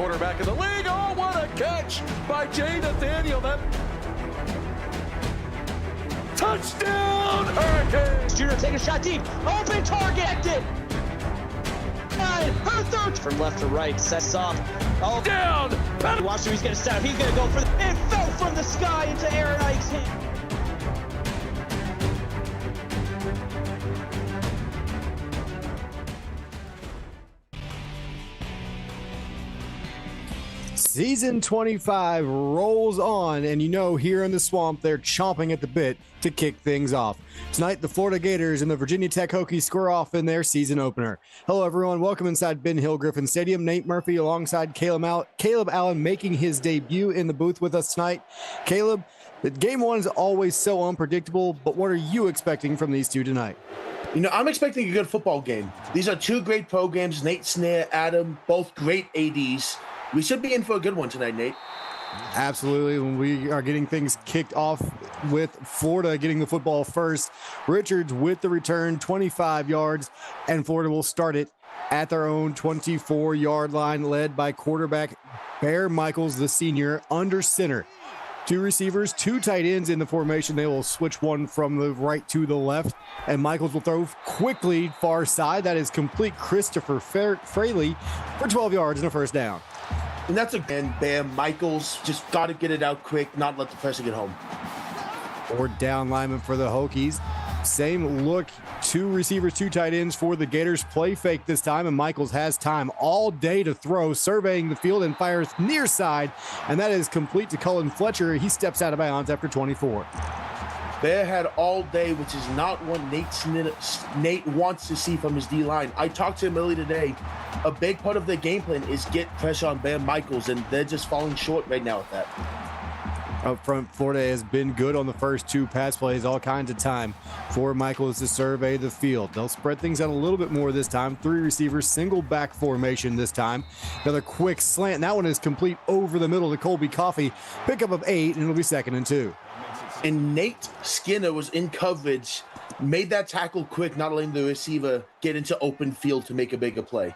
quarterback in the league. Oh, what a catch by Jay Nathaniel. That touchdown, Hurricanes! Junior taking a shot deep. Open target. Her third from left to right. Sets up. Oh, down. Watch who he's going to set up. He's going to go for the. It fell from the sky into Aaron Ike's hand. Season 25 rolls on, and you know here in the swamp they're chomping at the bit to kick things off. Tonight, the Florida Gators and the Virginia Tech Hokies square off in their season opener. Hello, everyone. Welcome inside Ben Hill Griffin Stadium. Nate Murphy alongside Caleb Allen making his debut in the booth with us tonight. Caleb, game one is always so unpredictable, but what are you expecting from these two tonight? You know, I'm expecting a good football game. These are two great programs. Nate Snare, Adam, both great ADs. We should be in for a good one tonight, Nate. Absolutely. When we are getting things kicked off with Florida getting the football first. Richards with the return, 25 yards, and Florida will start it at their own 24-yard line, led by quarterback Bear Michaels, the senior, under center. Two receivers, two tight ends in the formation. They will switch one from the right to the left, and Michaels will throw quickly far side. That is complete Christopher Fraley for 12 yards and a first down. And that's a good Bam. Michaels just got to get it out quick, not let the pressure get home. Or down lineman for the Hokies. Same look, two receivers, two tight ends for the Gators. Play fake this time, and Michaels has time all day to throw, surveying the field and fires near side, and that is complete to Cullen Fletcher. He steps out of bounds after 24. Bear had all day, which is not what Nate wants to see from his D-line. I talked to him earlier today. A big part of their game plan is get pressure on Bear Michaels, and they're just falling short right now at that. Up front, Florida has been good on the first two pass plays, all kinds of time for Michaels to survey the field. They'll spread things out a little bit more this time. Three receivers, single back formation this time. Another quick slant, and that one is complete over the middle to Colby Coffey. Pickup of 8, and it'll be 2nd and 2. And Nate Skinner was in coverage, made that tackle quick, not letting the receiver get into open field to make a bigger play.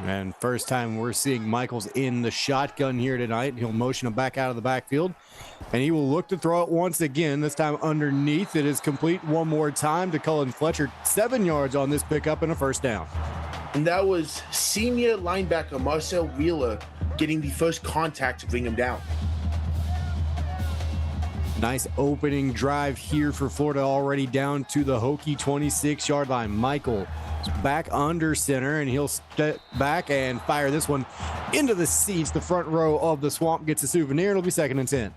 And first time we're seeing Michaels in the shotgun here tonight. He'll motion him back out of the backfield, and he will look to throw it once again, this time underneath. It is complete one more time to Cullen Fletcher. 7 yards on this pickup and a first down. And that was senior linebacker Marcel Wheeler getting the first contact to bring him down. Nice opening drive here for Florida, already down to the Hokie 26-yard line. Michael back under center, and he'll step back and fire this one into the seats. The front row of the swamp gets a souvenir. It'll be 2nd and 10.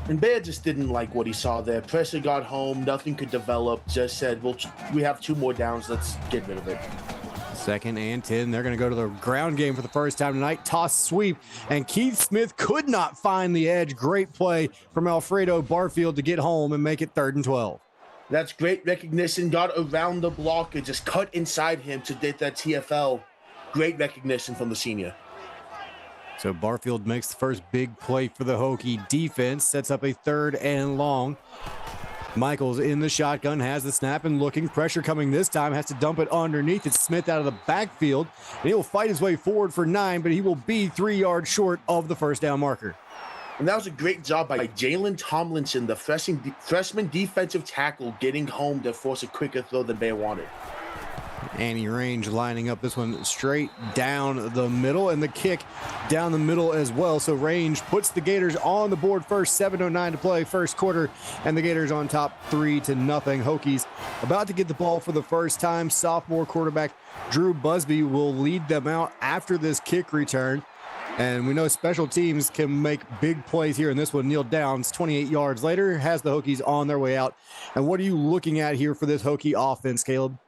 And Bear just didn't like what he saw there. Pressure got home. Nothing could develop. Just said, well, we have 2 more downs. Let's get rid of it. 2nd and 10. They're going to go to the ground game for the first time tonight. Toss sweep, and Keith Smith could not find the edge. Great play from Alfredo Barfield to get home and make it 3rd and 12. That's great recognition. Got around the block and just cut inside him to get that TFL. Great recognition from the senior. So Barfield makes the first big play for the Hokie defense. Sets up a 3rd and long. Michaels in the shotgun, has the snap and looking. Pressure coming this time, has to dump it underneath. It's Smith out of the backfield, and he will fight his way forward for 9, but he will be 3 yards short of the first down marker. And that was a great job by Jalen Tomlinson, the freshman defensive tackle, getting home to force a quicker throw than Bear wanted. Annie Range lining up this one straight down the middle, and the kick down the middle as well. So Range puts the Gators on the board first. 7:09 to play, first quarter, and the Gators on top 3-0. Hokies about to get the ball for the first time. Sophomore quarterback Drew Busby will lead them out after this kick return. And we know special teams can make big plays here in this one. Neil Downs, 28 yards later, has the Hokies on their way out. And what are you looking at here for this Hokie offense, Caleb?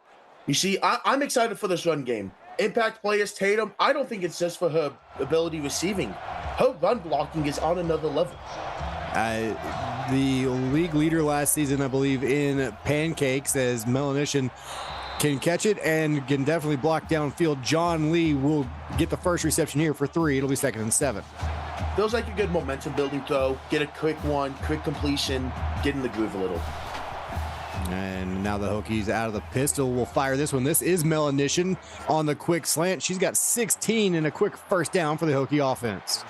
You see, I'm excited for this run game. Impact players, Tatum, I don't think it's just for her ability receiving. Her run blocking is on another level. The league leader last season, I believe, in pancakes, as Melanishan can catch it and can definitely block downfield. John Lee will get the first reception here for 3. It'll be 2nd and 7. Feels like a good momentum building throw. Get a quick one, quick completion, get in the groove a little. And now the Hokies out of the pistol will fire this one. This is Melanishin on the quick slant. She's got 16 and a quick first down for the Hokie offense.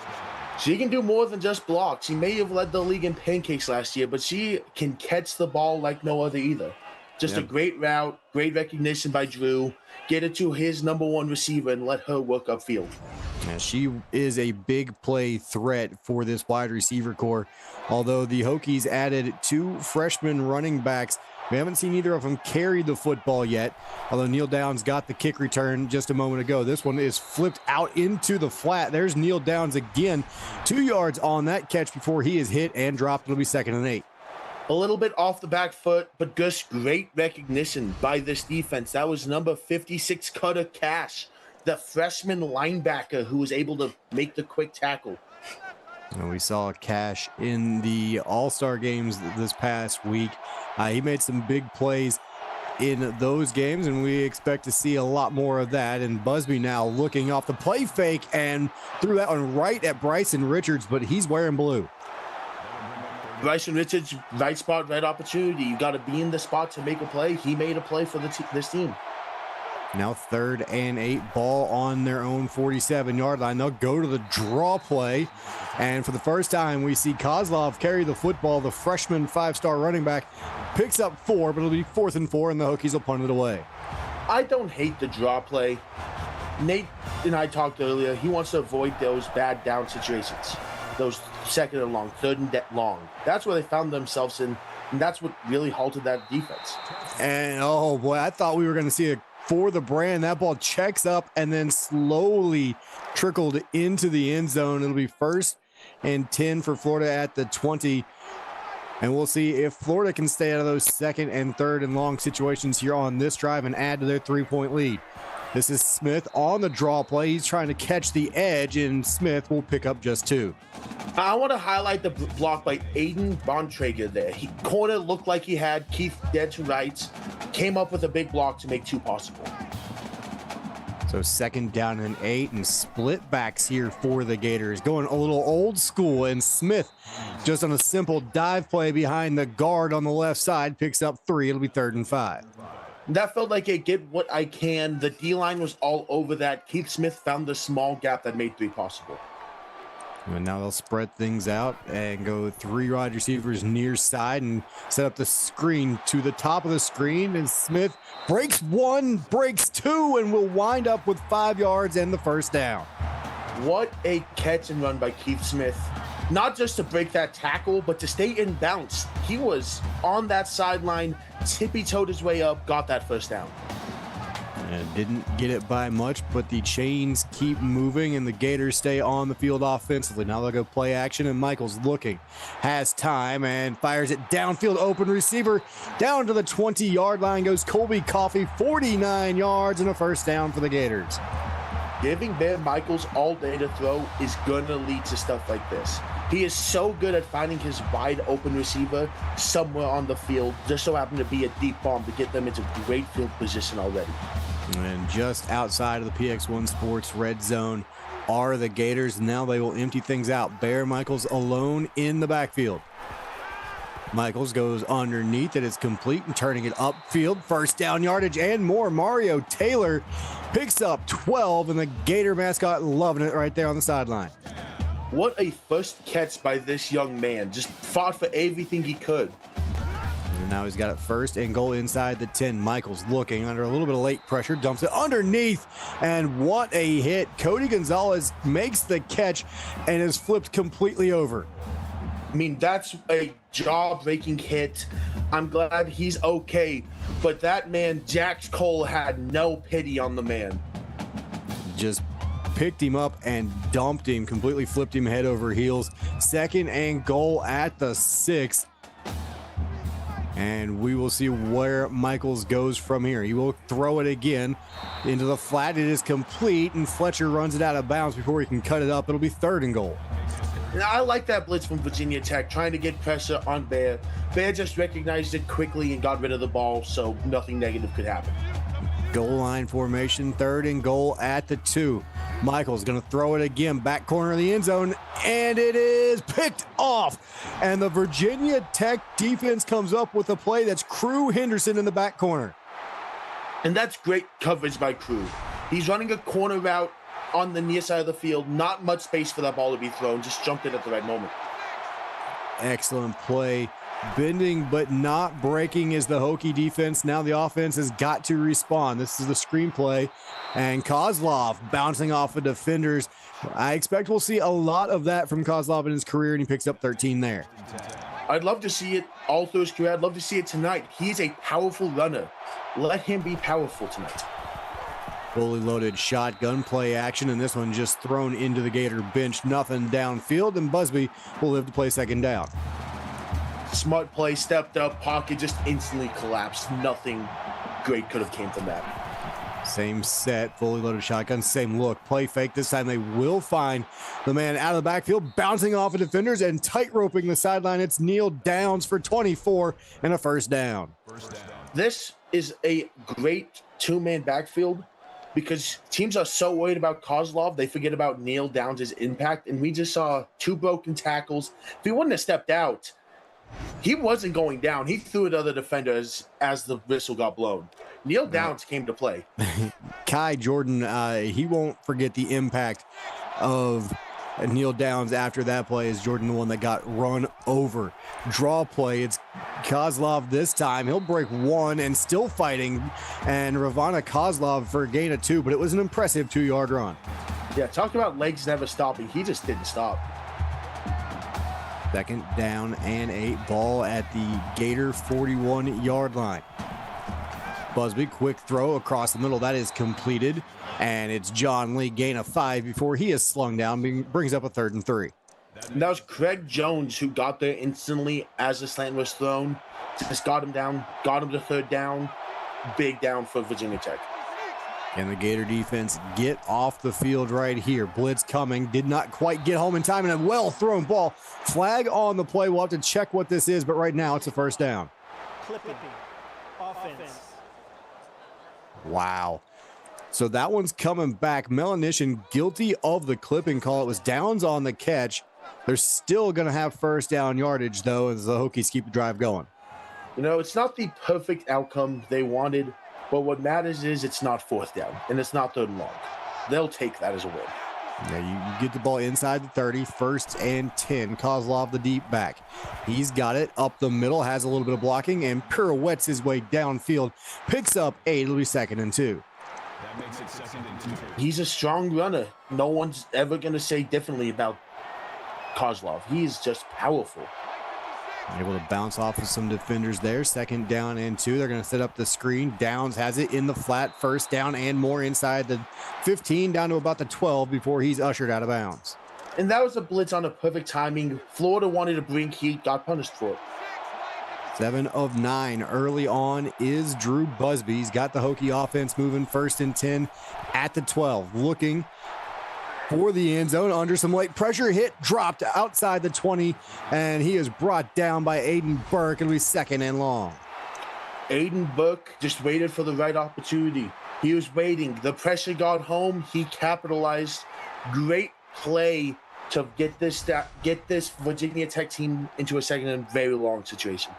She can do more than just block. She may have led the league in pancakes last year, but she can catch the ball like no other either. Just a great route, great recognition by Drew. Get it to his number one receiver and let her work upfield. Yeah, she is a big play threat for this wide receiver core. Although the Hokies added 2 freshman running backs, we haven't seen either of them carry the football yet. Although Neil Downs got the kick return just a moment ago. This one is flipped out into the flat. There's Neil Downs again. 2 yards on that catch before he is hit and dropped. It'll be 2nd and 8. A little bit off the back foot, but just great recognition by this defense. That was number 56, Cutter Cash, the freshman linebacker who was able to make the quick tackle. And we saw Cash in the All-Star games this past week. He made some big plays in those games, and we expect to see a lot more of that. And Busby now looking off the play fake and threw that one right at Bryson Richards, but he's wearing blue. Bryson Richards, right spot, right opportunity. You got to be in the spot to make a play. He made a play for this team. Now 3rd and 8, ball on their own 47-yard line. They'll go to the draw play. And for the first time, we see Kozlov carry the football. The freshman 5-star running back picks up 4, but it'll be 4th and 4, and the Hokies will punt it away. I don't hate the draw play. Nate and I talked earlier. He wants to avoid those bad down situations. Those 2nd and long, 3rd and long. That's where they found themselves in, and that's what really halted that defense. And, oh, boy, I thought we were going to see a for the brand. That ball checks up and then slowly trickled into the end zone. It'll be 1st and 10 for Florida at the 20. And we'll see if Florida can stay out of those 2nd and 3rd and long situations here on this drive and add to their 3-point lead. This is Smith on the draw play. He's trying to catch the edge, and Smith will pick up just 2. I want to highlight the block by Aiden Bontrager there. Corner looked like he had Keith dead to rights, came up with a big block to make 2 possible. So 2nd down and 8, and split backs here for the Gators. Going a little old school, and Smith just on a simple dive play behind the guard on the left side picks up 3. It'll be 3rd and 5. That felt like a get what I can. The D-line was all over that. Keith Smith found the small gap that made 3 possible. And now they'll spread things out and go 3 wide receivers near side and set up the screen to the top of the screen. And Smith breaks 1, breaks 2, and will wind up with 5 yards and the first down. What a catch and run by Keith Smith. Not just to break that tackle, but to stay in bounds. He was on that sideline, tippy-toed his way up, got that first down. And didn't get it by much, but the chains keep moving and the Gators stay on the field offensively. Now they'll go play action, and Michael's looking, has time, and fires it downfield, open receiver. Down to the 20-yard line goes Colby Coffey, 49 yards and a first down for the Gators. Giving Ben Michaels all day to throw is going to lead to stuff like this. He is so good at finding his wide open receiver somewhere on the field. Just so happened to be a deep bomb to get them into great field position already. And just outside of the PX1 Sports red zone are the Gators. Now they will empty things out. Bear Michaels alone in the backfield. Michaels goes underneath it. It's complete and turning it upfield. First down yardage and more. Mario Taylor picks up 12, and the Gator mascot loving it right there on the sideline. What a first catch by this young man. Just fought for everything he could. And now he's got it 1st and goal inside the 10. Michaels looking under a little bit of late pressure, dumps it underneath, and what a hit. Cody Gonzalez makes the catch and is flipped completely over. I mean, that's a jaw-breaking hit. I'm glad he's okay, but that man, Jax Cole, had no pity on the man. Just picked him up and dumped him, completely flipped him head over heels. 2nd and goal at the 6. And we will see where Michaels goes from here. He will throw it again into the flat. It is complete, and Fletcher runs it out of bounds before he can cut it up. It'll be 3rd and goal. Now, I like that blitz from Virginia Tech, trying to get pressure on Bear. Bear just recognized it quickly and got rid of the ball, so nothing negative could happen. Goal line formation, 3rd and goal at the 2. Michael's going to throw it again, back corner of the end zone, and it is picked off. And the Virginia Tech defense comes up with a play that's Crew Henderson in the back corner. And that's great coverage by Crew. He's running a corner route on the near side of the field. Not much space for that ball to be thrown. Just jumped in at the right moment. Excellent play. Bending but not breaking is the Hokie defense. Now the offense has got to respond. This is the screenplay. And Kozlov bouncing off of defenders. I expect we'll see a lot of that from Kozlov in his career, and he picks up 13 there. I'd love to see it all through his career. I'd love to see it tonight. He's a powerful runner. Let him be powerful tonight. Fully loaded shotgun play action, and this one just thrown into the Gator bench. Nothing downfield, and Busby will live to play second down. Smart play, stepped up, pocket just instantly collapsed. Nothing great could have came from that. Same set, fully loaded shotgun, same look. Play fake. This time they will find the man out of the backfield, bouncing off of defenders and tight roping the sideline. It's Neil Downs for 24 and a first down. This is a great two-man backfield because teams are so worried about Kozlov, they forget about Neil Downs' impact. And we just saw 2 broken tackles. If he wouldn't have stepped out, he wasn't going down. He threw at other defenders as the whistle got blown. Neil Downs came to play. Kai Jordan, he won't forget the impact of Neil Downs after that play. Is Jordan the one that got run over? Draw play. It's Kozlov this time. He'll break 1 and still fighting. And Ravana Kozlov for a gain of 2, but it was an impressive 2-yard run. Yeah, talk about legs never stopping. He just didn't stop. Second down and 8, ball at the Gator 41-yard line. Busby, quick throw across the middle. That is completed. And it's John Lee, gain of 5 before he is slung down, brings up a 3rd and 3. And that was Craig Jones who got there instantly as the slant was thrown. Just got him down, got him to 3rd down. Big down for Virginia Tech. And the Gator defense get off the field right here. Blitz coming, did not quite get home in time, and a well-thrown ball. Flag on the play. We'll have to check what this is, but right now it's a first down. Clipping. Offense. Wow. So that one's coming back. Melanishin guilty of the clipping call. It was Downs on the catch. They're still going to have first down yardage, though, as the Hokies keep the drive going. You know, it's not the perfect outcome they wanted, but what matters is it's not 4th down, and it's not 3rd and long. They'll take that as a win. Yeah, you get the ball inside the 30, 1st and 10. Kozlov, the deep back. He's got it up the middle, has a little bit of blocking, and pirouettes his way downfield. Picks up 8, it'll be 2nd and 2. That makes it 2nd and 2. He's a strong runner. No one's ever going to say differently about Kozlov. He is just powerful. Able to bounce off of some defenders there. 2nd down and 2. They're going to set up the screen. Downs has it in the flat. 1st down and more inside the 15 down to about the 12 before he's ushered out of bounds. And that was a blitz on a perfect timing. Florida wanted to bring heat, got punished for it. 7 of 9 early on is Drew Busby. He's got the Hokie offense moving. 1st and 10 at the 12. Looking for the end zone under some late pressure. Hit dropped outside the 20, and he is brought down by Aiden Burke. It'll be 2nd and long. Aiden Burke just waited for the right opportunity. He was waiting. The pressure got home. He capitalized. Great play to get this Virginia Tech team into a 2nd and very long situation.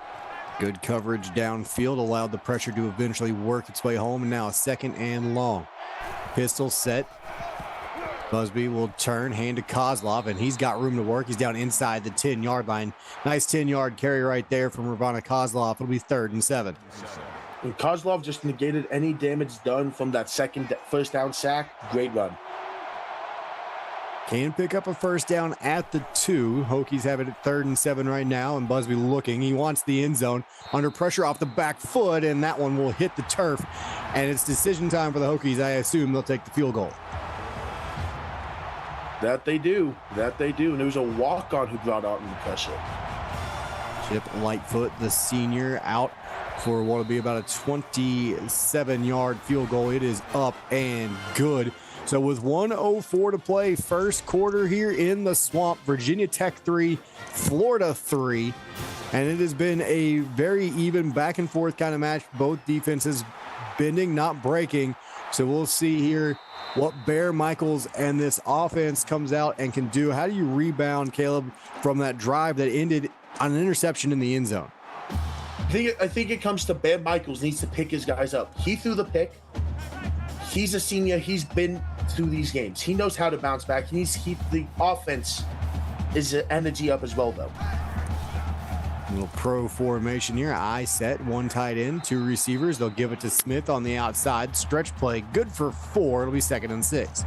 Good coverage downfield allowed the pressure to eventually work its way home, and now a 2nd and long. Pistol set. Busby will turn, hand to Kozlov, and he's got room to work. He's down inside the 10-yard line. Nice 10-yard carry right there from Ravana Kozlov. It'll be 3rd and 7. And Kozlov just negated any damage done from that 1st down sack. Great run. Can pick up a 1st down at the 2. Hokies have it at 3rd and 7 right now, and Busby looking. He wants the end zone. Under pressure off the back foot, and that one will hit the turf. And it's decision time for the Hokies. I assume they'll take the field goal. That they do. That they do. And it was a walk-on who brought out in the pressure. Chip Lightfoot, the senior, out for what will be about a 27-yard field goal. It is up and good. So with 1:04 to play, first quarter here in the Swamp, Virginia Tech 3, Florida 3. And it has been a very even back and forth kind of match. Both defenses bending, not breaking. So we'll see here what Bear Michaels and this offense comes out and can do. How do you rebound, Caleb, from that drive that ended on an interception in the end zone? I think it comes to Bear Michaels needs to pick his guys up. He threw the pick. He's a senior. He's been through these games. He knows how to bounce back. He needs to keep the offense his energy up as well, though. Little pro formation here. I set, one tight end, two receivers. They'll give it to Smith on the outside. Stretch play, good for 4. It'll be 2nd and 6.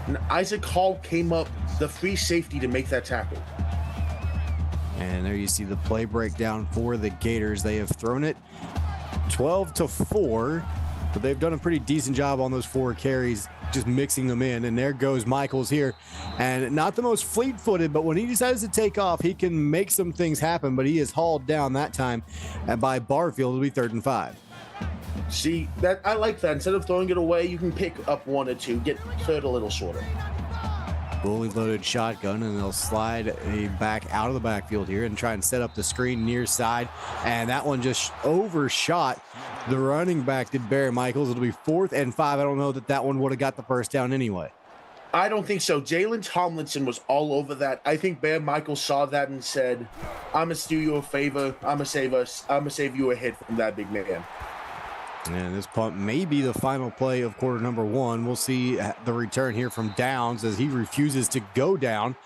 And Isaac Hall came up, the free safety, to make that tackle. And there you see the play breakdown for the Gators. They have thrown it 12-4, but they've done a pretty decent job on those 4 carries, just mixing them in. And there goes Michaels here. And not the most fleet-footed, but when he decides to take off, he can make some things happen, but he is hauled down that time. And by Barfield, it'll be 3rd and 5. See, that I like that. Instead of throwing it away, you can pick up 1 or 2, get third a little shorter. Fully loaded shotgun, and they'll slide a back out of the backfield here and try and set up the screen near side. And that one just overshot the running back, did Barry Michaels. It'll be 4th and 5. I don't know that one would have got the first down anyway. I don't think so. Jalen Tomlinson was all over that. I think Bear Michaels saw that and said, I'm going to do you a favor. I'm going to save you a hit from that big man. And this punt may be the final play of quarter number 1. We'll see the return here from Downs as he refuses to go down.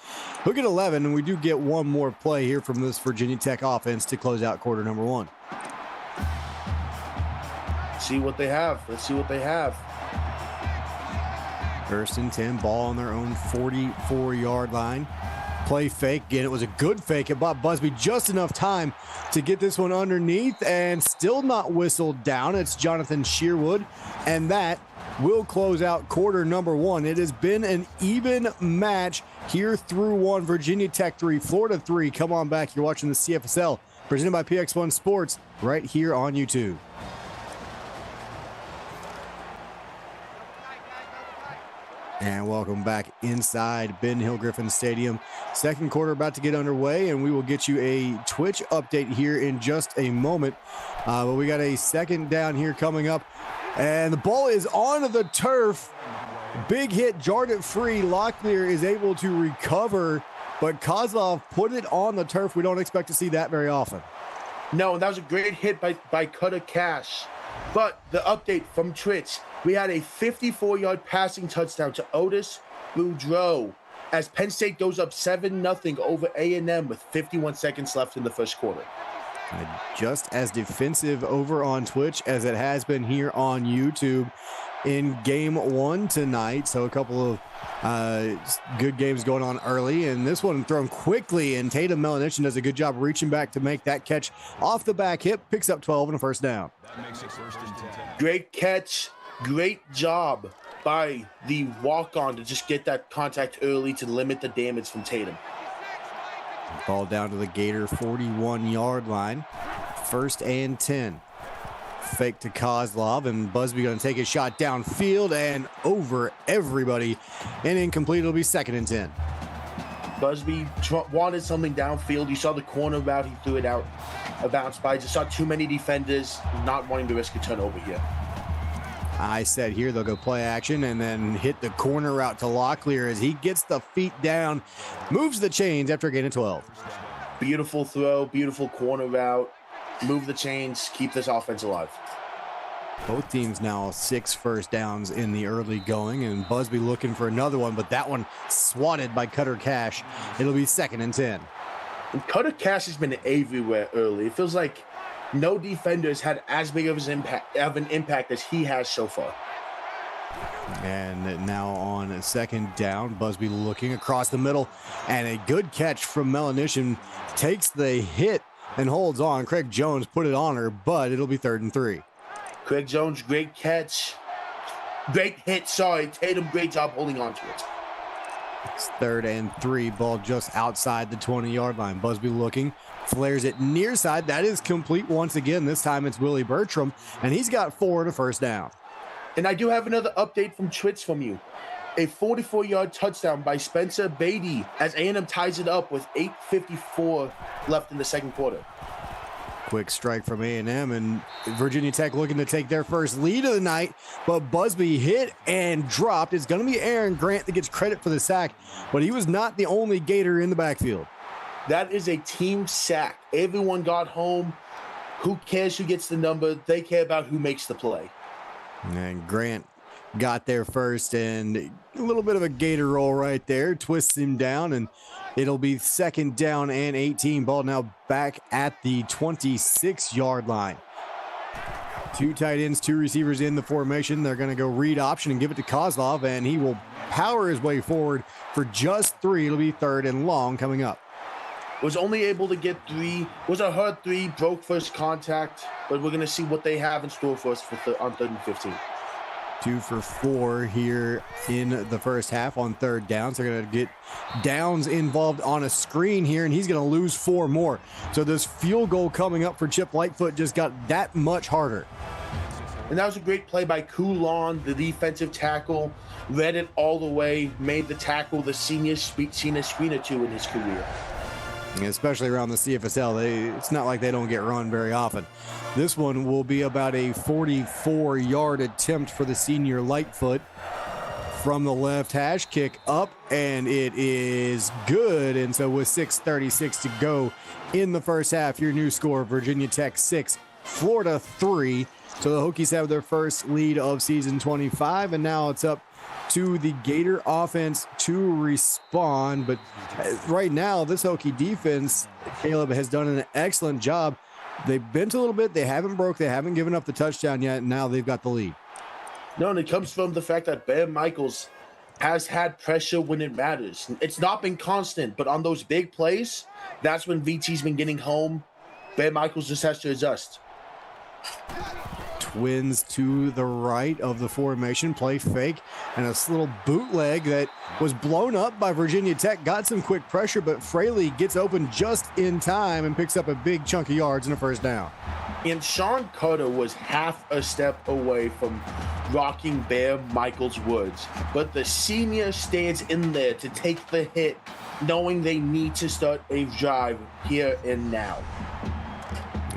He'll get 11, and we do get one more play here from this Virginia Tech offense to close out quarter number 1. See what they have. Let's see what they have. 1st and 10, ball on their own 44-yard line. Play fake. Again, it was a good fake. It bought Busby just enough time to get this one underneath and still not whistled down. It's Jonathan Shearwood, and that will close out quarter number 1. It has been an even match here through 1. Virginia Tech 3, Florida 3. Come on back. You're watching the CFSL presented by PX1 Sports right here on YouTube. And welcome back inside Ben Hill Griffin Stadium. Second quarter about to get underway, and we will get you a Twitch update here in just a moment. But we got a second down here coming up, and the ball is on the turf. Big hit, jarred it free. Locklear is able to recover, but Kozlov put it on the turf. We don't expect to see that very often. No, that was a great hit by Cutter Cash. But the update from Twitch, we had a 54-yard passing touchdown to Otis Boudreaux as Penn State goes up 7-0 over A&M with 51 seconds left in the first quarter. Just as defensive over on Twitch as it has been here on YouTube in game 1 tonight. So a couple of good games going on early, and this one thrown quickly, and Tatum Melanishin does a good job reaching back to make that catch off the back hip, picks up 12 and a first down. Great catch, great job by the walk-on to just get that contact early to limit the damage from Tatum. Ball down to the Gator 41-yard line, 1st and 10. Fake to Kozlov, and Busby going to take a shot downfield and over everybody, and incomplete. It'll be 2nd and 10. Busby wanted something downfield. You saw the corner route. He threw it out, a bounce by. Just saw too many defenders not wanting to risk a turnover here. I said here they'll go play action and then hit the corner route to Locklear as he gets the feet down, moves the chains after gaining 12. Beautiful throw, beautiful corner route. Move the chains, keep this offense alive. Both teams now 6 first downs in the early going, and Busby looking for another one, but that one swatted by Cutter Cash. It'll be 2nd and 10. And Cutter Cash has been everywhere early. It feels like no defenders had as big of an impact as he has so far. And now on 2nd down, Busby looking across the middle, and a good catch from Melanishin takes the hit and holds on. Craig Jones put it on her, but it'll be 3rd and 3. Craig Jones, great catch. Great hit, sorry. Tatum, great job holding on to it. It's 3rd and 3, ball just outside the 20-yard line. Busby looking, flares it near side. That is complete once again. This time it's Willie Bertram, and he's got 4 and a first down. And I do have another update from Twitch from you. A 44-yard touchdown by Spencer Beatty as A&M ties it up with 8:54 left in the second quarter. Quick strike from A&M, and Virginia Tech looking to take their first lead of the night, but Busby hit and dropped. It's going to be Aaron Grant that gets credit for the sack, but he was not the only Gator in the backfield. That is a team sack. Everyone got home. Who cares who gets the number? They care about who makes the play. And Grant got there first, and a little bit of a Gator roll right there, twists him down, and it'll be 2nd down and 18. Ball now back at the 26-yard line. 2 tight ends, 2 receivers in the formation. They're going to go read option and give it to Kozlov, and he will power his way forward for just 3. It'll be 3rd and long coming up. Was only able to get 3. Was a hard 3, broke first contact, but we're going to see what they have in store for us on 3rd and 15. 2 for 4 here in the first half on 3rd down. So they're going to get Downs involved on a screen here, and he's going to lose 4 more. So this field goal coming up for Chip Lightfoot just got that much harder. And that was a great play by Coulon, the defensive tackle. Read it all the way, made the tackle the senior screen or 2 in his career. Especially around the CFSL, it's not like they don't get run very often. This one will be about a 44-yard attempt for the senior Lightfoot from the left hash, kick up, and it is good. And so with 6:36 to go in the first half, your new score, Virginia Tech 6, Florida 3. So the Hokies have their first lead of season 25, and now it's up to the Gator offense to respond. But right now, this Hokie defense, Caleb, has done an excellent job. They've bent a little bit. They haven't broke. They haven't given up the touchdown yet. And now they've got the lead. No, and it comes from the fact that Ben Michaels has had pressure when it matters. It's not been constant, but on those big plays, that's when VT's been getting home. Ben Michaels just has to adjust. Twins to the right of the formation, play fake, and a little bootleg that was blown up by Virginia Tech. Got some quick pressure, but Fraley gets open just in time and picks up a big chunk of yards and a first down. And Sean Carter was half a step away from rocking Bear Michaels Woods, but the senior stands in there to take the hit, knowing they need to start a drive here and now.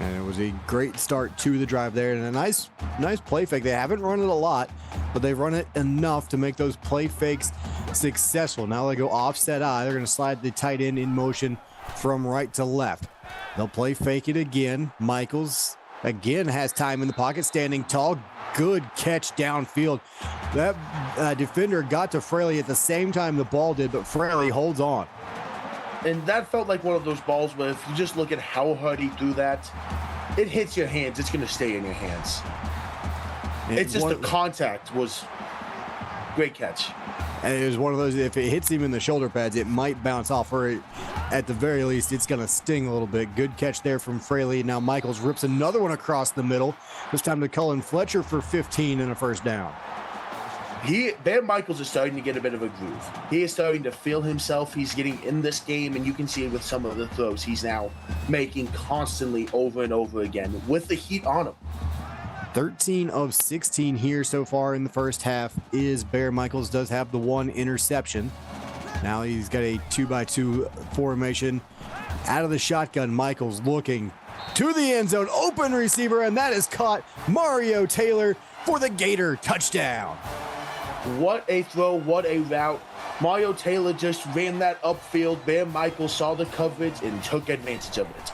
And it was a great start to the drive there, and a nice play fake. They haven't run it a lot, but they've run it enough to make those play fakes successful. Now they go offset eye. They're going to slide the tight end in motion from right to left. They'll play fake it again. Michaels again has time in the pocket, standing tall. Good catch downfield. That defender got to Fraley at the same time the ball did, but Fraley holds on. And that felt like one of those balls where if you just look at how hard he threw that, it hits your hands. It's going to stay in your hands. It's just the contact was great catch. And it was one of those, if it hits him in the shoulder pads, it might bounce off, or at the very least, it's going to sting a little bit. Good catch there from Fraley. Now Michaels rips another one across the middle. This time to Cullen Fletcher for 15 and a first down. Ben Michaels is starting to get a bit of a groove. He is starting to feel himself. He's getting in this game, and you can see it with some of the throws he's now making constantly over and over again with the heat on him. 13 of 16 here so far in the first half is Bear Michaels. Does have the 1 interception. Now he's got a 2x2 formation. Out of the shotgun, Michaels looking to the end zone. Open receiver, and that is caught. Mario Taylor for the Gator touchdown. What a throw, what a route. Mario Taylor just ran that upfield. Bear Michaels saw the coverage and took advantage of it.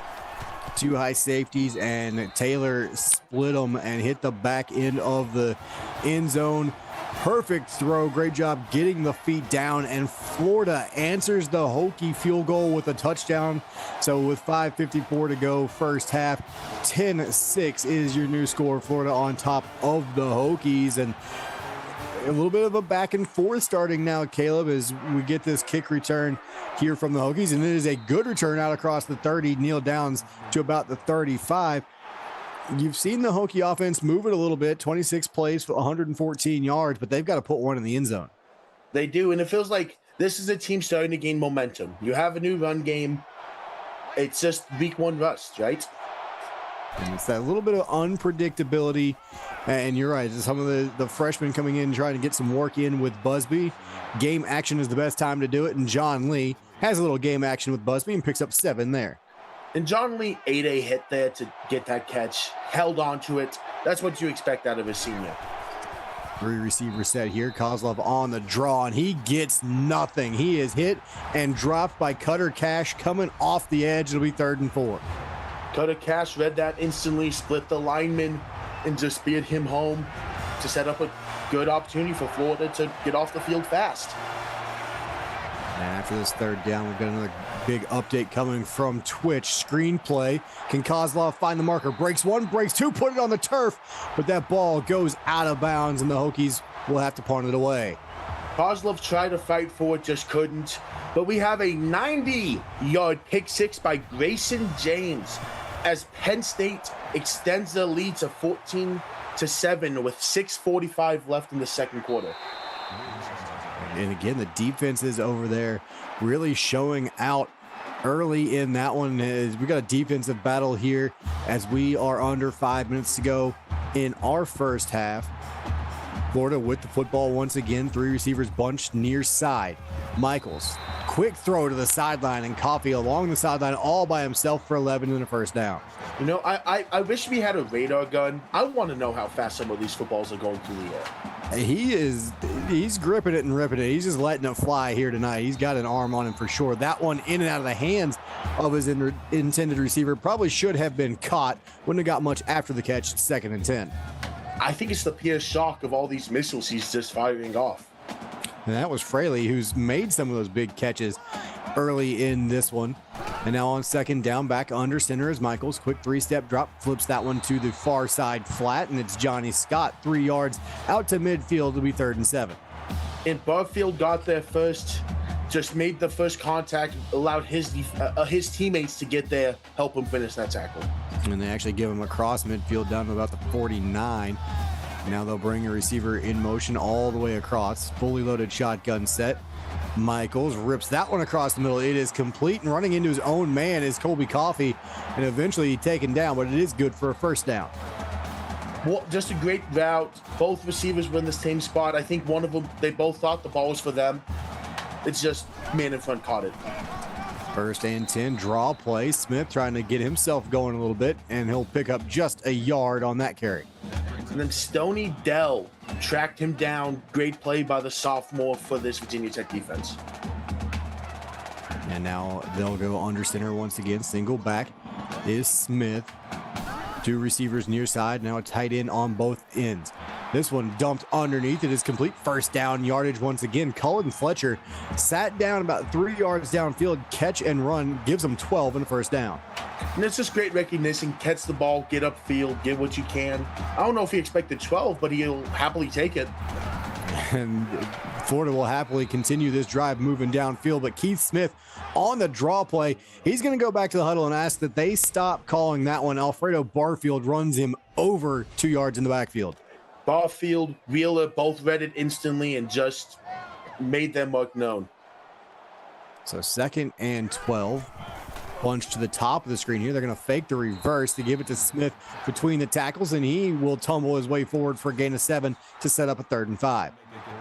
2 high safeties, and Taylor split them and hit the back end of the end zone. Perfect throw. Great job getting the feet down, and Florida answers the Hokie field goal with a touchdown. So with 5:54 to go first half, 10-6 is your new score. Florida on top of the Hokies, and a little bit of a back and forth starting now, Caleb, as we get this kick return here from the Hokies, and it is a good return out across the 30. Neil Downs to about the 35. You've seen the Hokie offense move it a little bit, 26 plays for 114 yards, but they've got to put one in the end zone. They do, and it feels like this is a team starting to gain momentum. You have a new run game. It's just week 1 rust, right? And it's that little bit of unpredictability. And you're right, some of the freshmen coming in trying to get some work in with Busby. Game action is the best time to do it, and John Lee has a little game action with Busby and picks up 7 there. And John Lee ate a hit there to get that catch, held on to it. That's what you expect out of a senior. 3 receiver set here. Kozlov on the draw, and he gets nothing. He is hit and dropped by Cutter Cash coming off the edge. It'll be 3rd and 4. Cutter Cash read that instantly, split the lineman, and just speared him home to set up a good opportunity for Florida to get off the field fast. And after this 3rd down, we've got another big update coming from Twitch. Screenplay. Can Kozlov find the marker? Breaks 1, breaks 2, put it on the turf, but that ball goes out of bounds, and the Hokies will have to punt it away. Kozlov tried to fight for it, just couldn't. But we have a 90-yard pick six by Grayson James as Penn State extends the lead to 14-7 with 6:45 left in the 2nd quarter. And again, the defenses over there really showing out early in that one. We got a defensive battle here as we are under 5 minutes to go in our first half. Florida with the football once again. 3 receivers bunched near side. Michaels, quick throw to the sideline, and Coffee along the sideline all by himself for 11 and a 1st down. You know, I wish we had a radar gun. I want to know how fast some of these footballs are going through the air. He's gripping it and ripping it. He's just letting it fly here tonight. He's got an arm on him for sure. That one in and out of the hands of his intended receiver probably should have been caught. Wouldn't have got much after the catch. 2nd and 10. I think it's the pure shock of all these missiles he's just firing off. And that was Fraley, who's made some of those big catches early in this one. And now on 2nd down, back under center is Michaels. Quick 3-step drop, flips that one to the far side flat, and it's Johnny Scott 3 yards out to midfield. It'll be 3rd and 7. And Barfield got there first, just made the first contact, allowed his teammates to get there, help him finish that tackle. And they actually give him across midfield down to about the 49. Now they'll bring a receiver in motion all the way across. Fully loaded shotgun set. Michaels rips that one across the middle. It is complete, and running into his own man is Colby Coffee, and eventually taken down, but it is good for a 1st down. Well, just a great route. Both receivers were in the same spot. I think one of them, they both thought the ball was for them. It's just man in front caught it. 1st and 10, draw play. Smith trying to get himself going a little bit, and he'll pick up just a yard on that carry. And then Stoney Dell tracked him down. Great play by the sophomore for this Virginia Tech defense. And now they'll go under center once again. Single back is Smith. 2 receivers near side. Now a tight end on both ends. This one dumped underneath. It is complete 1st down yardage once again. Cullen Fletcher sat down about 3 yards downfield. Catch and run gives him 12 and a 1st down. And it's just great recognition. Catch the ball, get upfield, get what you can. I don't know if he expected 12, but he'll happily take it. And Florida will happily continue this drive moving downfield, but Keith Smith on the draw play, he's going to go back to the huddle and ask that they stop calling that one. Alfredo Barfield runs him over 2 yards in the backfield. Barfield, Wheeler both read it instantly and just made their mark known. So 2nd and 12. Bunch to the top of the screen here. They're going to fake the reverse to give it to Smith between the tackles, and he will tumble his way forward for a gain of 7 to set up a 3rd and 5.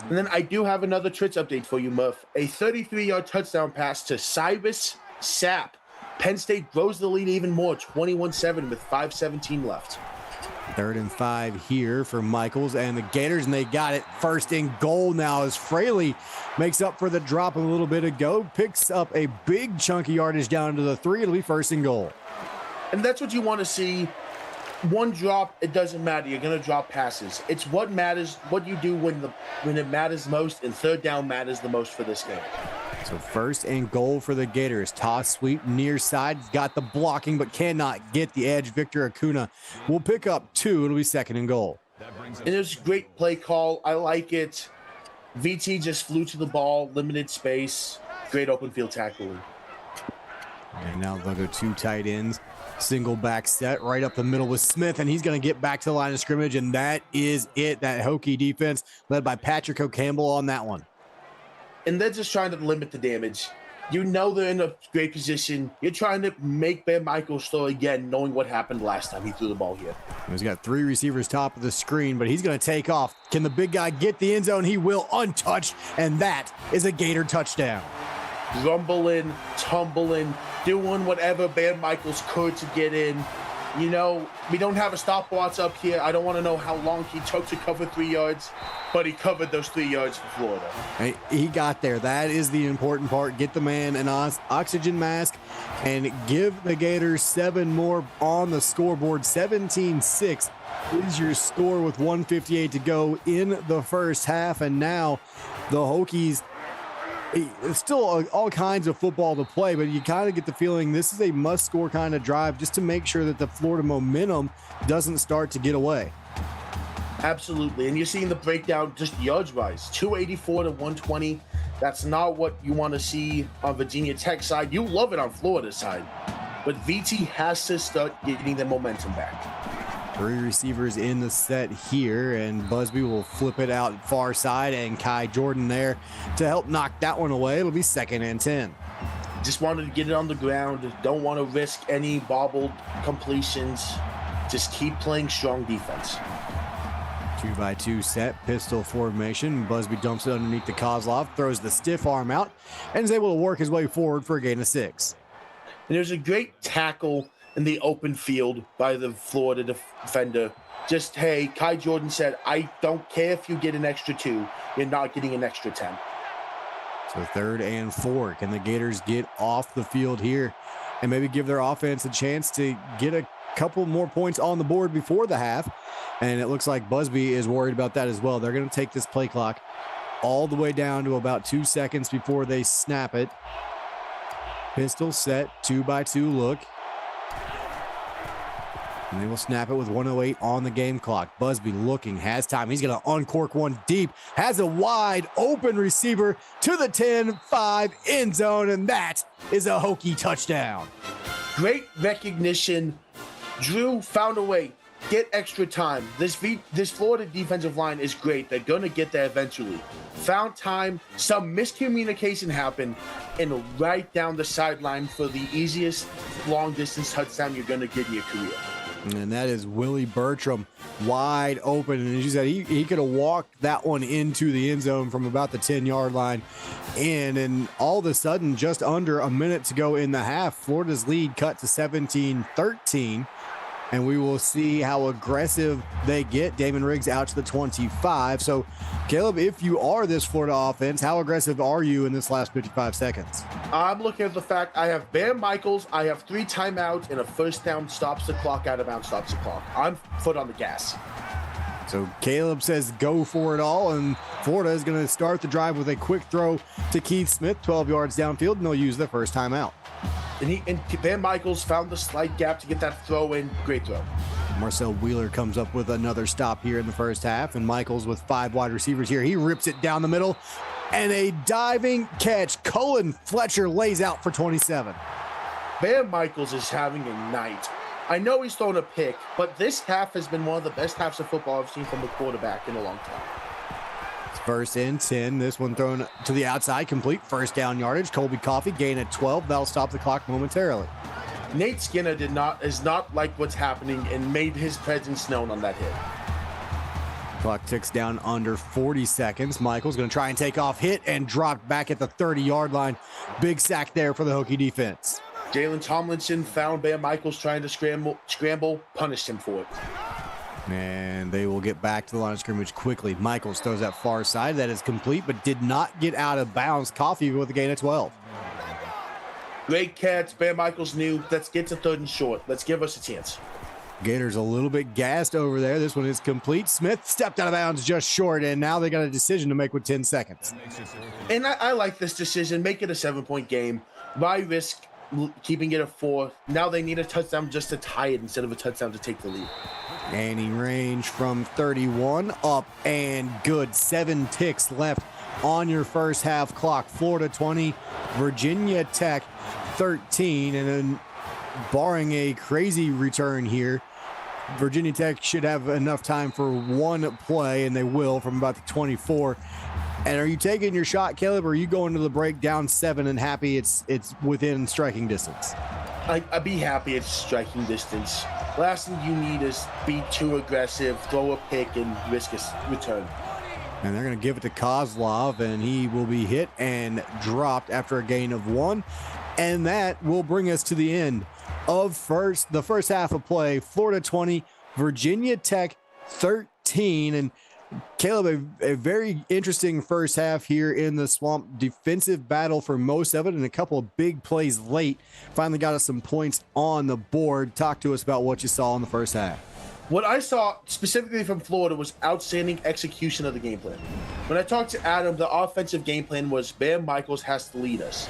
And then I do have another Twitch update for you, Murph. A 33-yard touchdown pass to Cyrus Sapp. Penn State grows the lead even more, 21-7 with 5:17 left. 3rd and 5 here for Michaels and the Gators, and they got it. 1st and goal now as Fraley makes up for the drop a little bit ago, picks up a big chunk of yardage down to the 3. It'll be 1st and goal. And that's what you want to see. One drop, it doesn't matter. You're going to drop passes. It's what matters, what you do when it matters most, and 3rd down matters the most for this game. So 1st and goal for the Gators. Toss sweep near side. Got the blocking, but cannot get the edge. Victor Acuna will pick up 2. It'll be 2nd and goal. And it was a great play call. I like it. VT just flew to the ball, limited space. Great open field tackling. And now they'll go 2 tight ends. Single back set right up the middle with Smith, and he's going to get back to the line of scrimmage, and that is it. That Hokie defense led by Patrick O'Campbell on that one. And they're just trying to limit the damage. You know they're in a great position. You're trying to make Ben Michaels throw again, knowing what happened last time he threw the ball here. He's got 3 receivers top of the screen, but he's going to take off. Can the big guy get the end zone? He will, untouched, and that is a Gator touchdown. rumbling, tumbling, doing whatever Bam Michaels could to get in. You know, we don't have a stopwatch up here. I don't want to know how long he took to cover 3 yards, but he covered those 3 yards for Florida. Hey, he got there. That is the important part. Get the man an oxygen mask and give the Gators 7 more on the scoreboard. 17-6 is your score with 1:58 to go in the first half. And now the Hokies, it's still all kinds of football to play, but you kind of get the feeling this is a must-score kind of drive just to make sure that the Florida momentum doesn't start to get away. Absolutely, and you're seeing the breakdown just yards-wise, 284 to 120. That's not what you want to see on Virginia Tech side. You love it on Florida's side, but VT has to start getting the momentum back. 3 receivers in the set here, and Busby will flip it out far side, and Kai Jordan there to help knock that one away. It'll be 2nd and 10. Just wanted to get it on the ground. Don't want to risk any bobbled completions. Just keep playing strong defense. 2x2 set, pistol formation. Busby dumps it underneath the Kozlov, throws the stiff arm out, and is able to work his way forward for a gain of 6. And there's a great tackle in the open field by the Florida defender. Just, hey, Kai Jordan said, I don't care if you get an extra 2. You're not getting an extra 10. So 3rd and 4. Can the Gators get off the field here and maybe give their offense a chance to get a couple more points on the board before the half? And it looks like Busby is worried about that as well. They're going to take this play clock all the way down to about 2 seconds before they snap it. Pistol set, 2x2 look. And they will snap it with 1:08 on the game clock. Busby looking, has time. He's going to uncork one deep. Has a wide open receiver to the 10-5 end zone, and that is a Hokie touchdown. Great recognition. Drew found a way. Get extra time. This Florida defensive line is great. They're going to get there eventually. Found time. Some miscommunication happened, and right down the sideline for the easiest long-distance touchdown you're going to get in your career. And that is Willie Bertram wide open. And as you said, he could have walked that one into the end zone from about the 10-yard line. And all of a sudden, just under a minute to go in the half, Florida's lead cut to 17-13. And we will see how aggressive they get. Damon Riggs out to the 25. So, Caleb, if you are this Florida offense, how aggressive are you in this last 55 seconds? I'm looking at the fact I have Bam Michaels, I have 3 timeouts, and a first down stops the clock, out of bounds stops the clock. I'm foot on the gas. So Caleb says go for it all, and Florida is going to start the drive with a quick throw to Keith Smith, 12 yards downfield, and they'll use the first timeout. And Van Michaels found the slight gap to get that throw in. Great throw. Marcel Wheeler comes up with another stop here in the first half, and Michaels with 5 wide receivers here. He rips it down the middle, and a diving catch. Cullen Fletcher lays out for 27. Van Michaels is having a night. I know he's thrown a pick, but this half has been one of the best halves of football I've seen from a quarterback in a long time. It's 1st and 10. This one thrown to the outside, complete. First down yardage. Colby Coffey gain at 12. That'll stop the clock momentarily. Nate Skinner is not like what's happening and made his presence known on that hit. Clock ticks down under 40 seconds. Michael's going to try and take off, hit, and dropped back at the 30-yard line. Big sack there for the Hokie defense. Jalen Tomlinson found Bam Michaels trying to scramble, punished him for it. And they will get back to the line of scrimmage quickly. Michaels throws that far side. That is complete, but did not get out of bounds. Coffey with a gain of 12. Great catch. Bam Michaels knew, let's get to 3rd and short. Let's give us a chance. Gators a little bit gassed over there. This one is complete. Smith stepped out of bounds just short, and now they got a decision to make with 10 seconds. And I like this decision. Make it a 7-point game. Why risk keeping it at 4? Now they need a touchdown just to tie it instead of a touchdown to take the lead. Gaining range from 31, up and good. 7 ticks left on your first half clock. Florida 20, Virginia Tech 13, and then barring a crazy return here, Virginia Tech should have enough time for one play, and they will from about the 24. And are you taking your shot, Caleb, or are you going to the break down 7 and happy it's within striking distance? I'd be happy it's striking distance. Last thing you need is be too aggressive, throw a pick, and risk a return. And they're going to give it to Kozlov, and he will be hit and dropped after a gain of 1. And that will bring us to the end of the first half of play. Florida 20, Virginia Tech 13. And Caleb, a very interesting first half here in the Swamp. Defensive battle for most of it, and a couple of big plays late. Finally got us some points on the board. Talk to us about what you saw in the first half. What I saw specifically from Florida was outstanding execution of the game plan. When I talked to Adam, the offensive game plan was Bam Michaels has to lead us.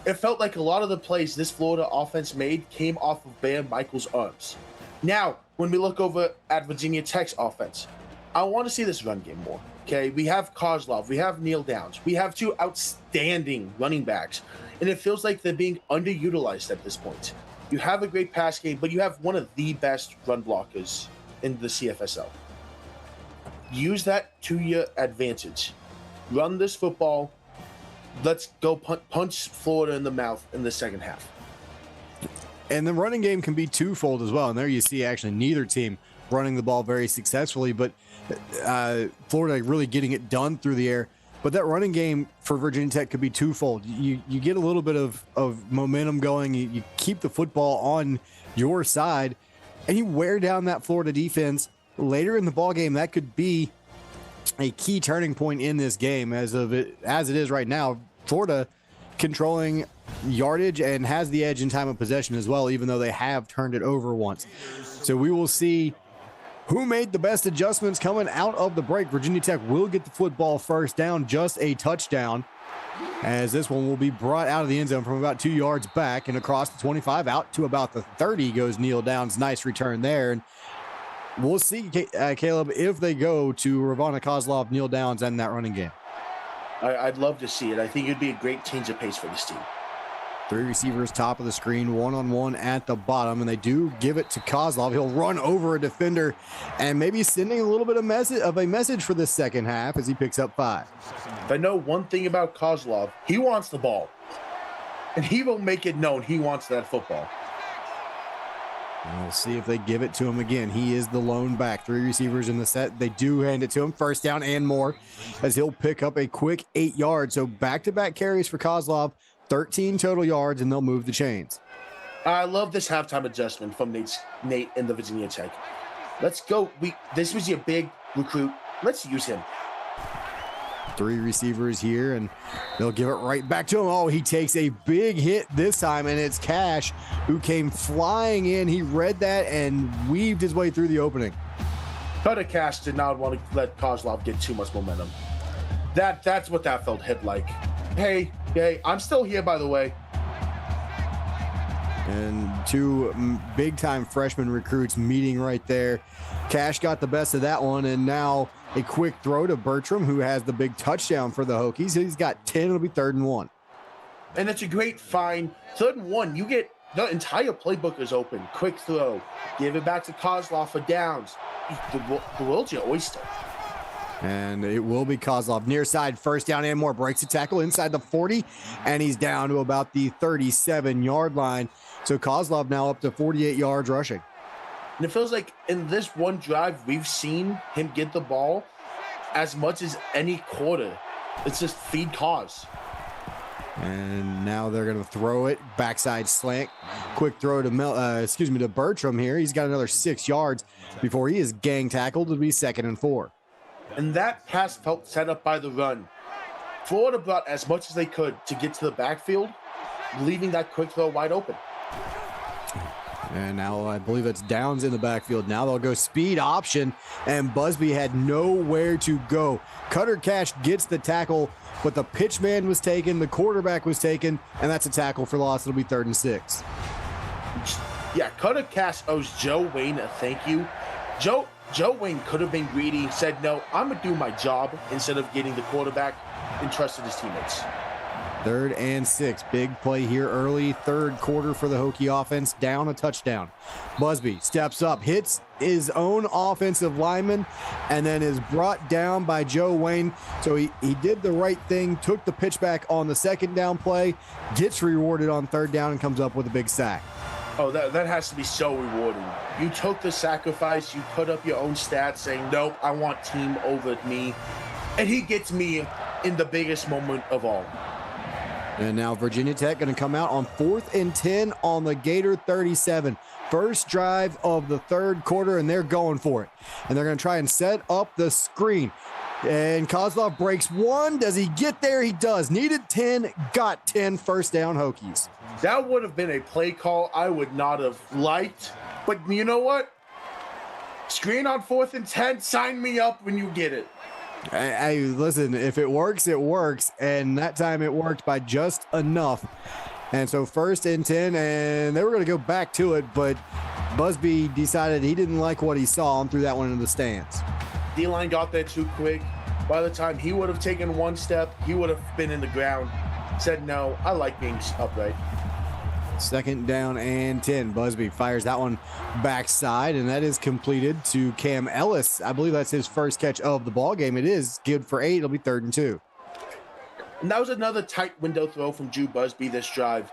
It felt like a lot of the plays this Florida offense made came off of Bam Michaels' arms. Now, when we look over at Virginia Tech's offense, I want to see this run game more. Okay, we have Kozlov, we have Neil Downs, we have 2 outstanding running backs, and it feels like they're being underutilized at this point. You have a great pass game, but you have one of the best run blockers in the CFSL. Use that to your advantage. Run this football. Let's go punch Florida in the mouth in the second half. And the running game can be twofold as well. And there you see actually neither team running the ball very successfully, but Florida really getting it done through the air. But that running game for Virginia Tech could be twofold. You get a little bit of momentum going. You keep the football on your side, and you wear down that Florida defense. Later in the ball game, that could be a key turning point in this game. As it is right now, Florida controlling yardage and has the edge in time of possession as well, even though they have turned it over once. So we will see who made the best adjustments coming out of the break. Virginia Tech will get the football first down, just a touchdown, as this one will be brought out of the end zone from about 2 yards back and across the 25 out to about the 30 goes Neil Downs. Nice return there. And we'll see, Caleb, if they go to Ravana Kozlov, Neil Downs, and that running game. I'd love to see it. I think it'd be a great change of pace for this team. 3 receivers top of the screen, one-on-one at the bottom, and they do give it to Kozlov. He'll run over a defender and maybe sending a little bit of a message for this second half as he picks up 5. If I know one thing about Kozlov, he wants the ball. And he will make it known he wants that football. And we'll see if they give it to him again. He is the lone back. 3 receivers in the set. They do hand it to him. First down and more as he'll pick up a quick 8 yards. So back-to-back carries for Kozlov. 13 total yards, and they'll move the chains. I love this halftime adjustment from Nate and the Virginia Tech. Let's go. This was your big recruit. Let's use him. 3 receivers here, and they'll give it right back to him. Oh, he takes a big hit this time, and it's Cash who came flying in. He read that and weaved his way through the opening. Cutter Cash did not want to let Kozlov get too much momentum. That's what that felt hit like. Hey, I'm still here, by the way. And 2 big-time freshman recruits meeting right there. Cash got the best of that one, and now a quick throw to Bertram, who has the big touchdown for the Hokies. He's got 10. It'll be 3rd and 1. And it's a great find. 3rd and 1, you get the entire playbook is open. Quick throw. Give it back to Kozlov for downs. The world's your oyster. And it will be Kozlov near side, first down and more. Breaks the tackle inside the 40, and he's down to about the 37-yard line. So Kozlov now up to 48 yards rushing. And it feels like in this one drive, we've seen him get the ball as much as any quarter. It's just feed Koz. And now they're going to throw it backside slant. Quick throw to Bertram here. He's got another 6 yards before he is gang tackled. It'll be 2nd and 4. And that pass felt set up by the run. Florida brought as much as they could to get to the backfield, leaving that quick throw wide open. And now I believe it's Downs in the backfield. Now they'll go speed option, and Busby had nowhere to go. Cutter Cash gets the tackle, but the pitch man was taken, the quarterback was taken, and that's a tackle for loss. It'll be 3rd and 6. Yeah, Cutter Cash owes Joe Wayne a thank you. Joe Wayne could have been greedy, said, no, I'm going to do my job instead of getting the quarterback, and trusted his teammates. 3rd and 6. Big play here early. 3rd quarter for the Hokie offense. Down a touchdown. Busby steps up, hits his own offensive lineman, and then is brought down by Joe Wayne. So he did the right thing, took the pitch back on the 2nd down play, gets rewarded on 3rd down, and comes up with a big sack. Oh, that has to be so rewarding. You took the sacrifice, you put up your own stats saying, nope, I want team over me. And he gets me in the biggest moment of all. And now Virginia Tech going to come out on 4th and 10 on the Gator 37. First drive of the third quarter, and they're going for it. And they're going to try and set up the screen. And Kozlov breaks one. Does he get there? He does. Needed 10, got 10. First down, Hokies. That would have been a play call I would not have liked. But you know what? Screen on 4th and 10, sign me up when you get it. Hey, listen, if it works, it works. And that time it worked by just enough. And so 1st and 10, and they were going to go back to it, but Busby decided he didn't like what he saw and threw that one into the stands. D-line got there too quick. By the time he would have taken one step, he would have been in the ground. Said, no, I like being upright. 2nd down and 10. Busby fires that one backside, and that is completed to Cam Ellis. I believe that's his first catch of the ball game. It is good for 8. It'll be 3rd and 2. And that was another tight window throw from Drew Busby this drive.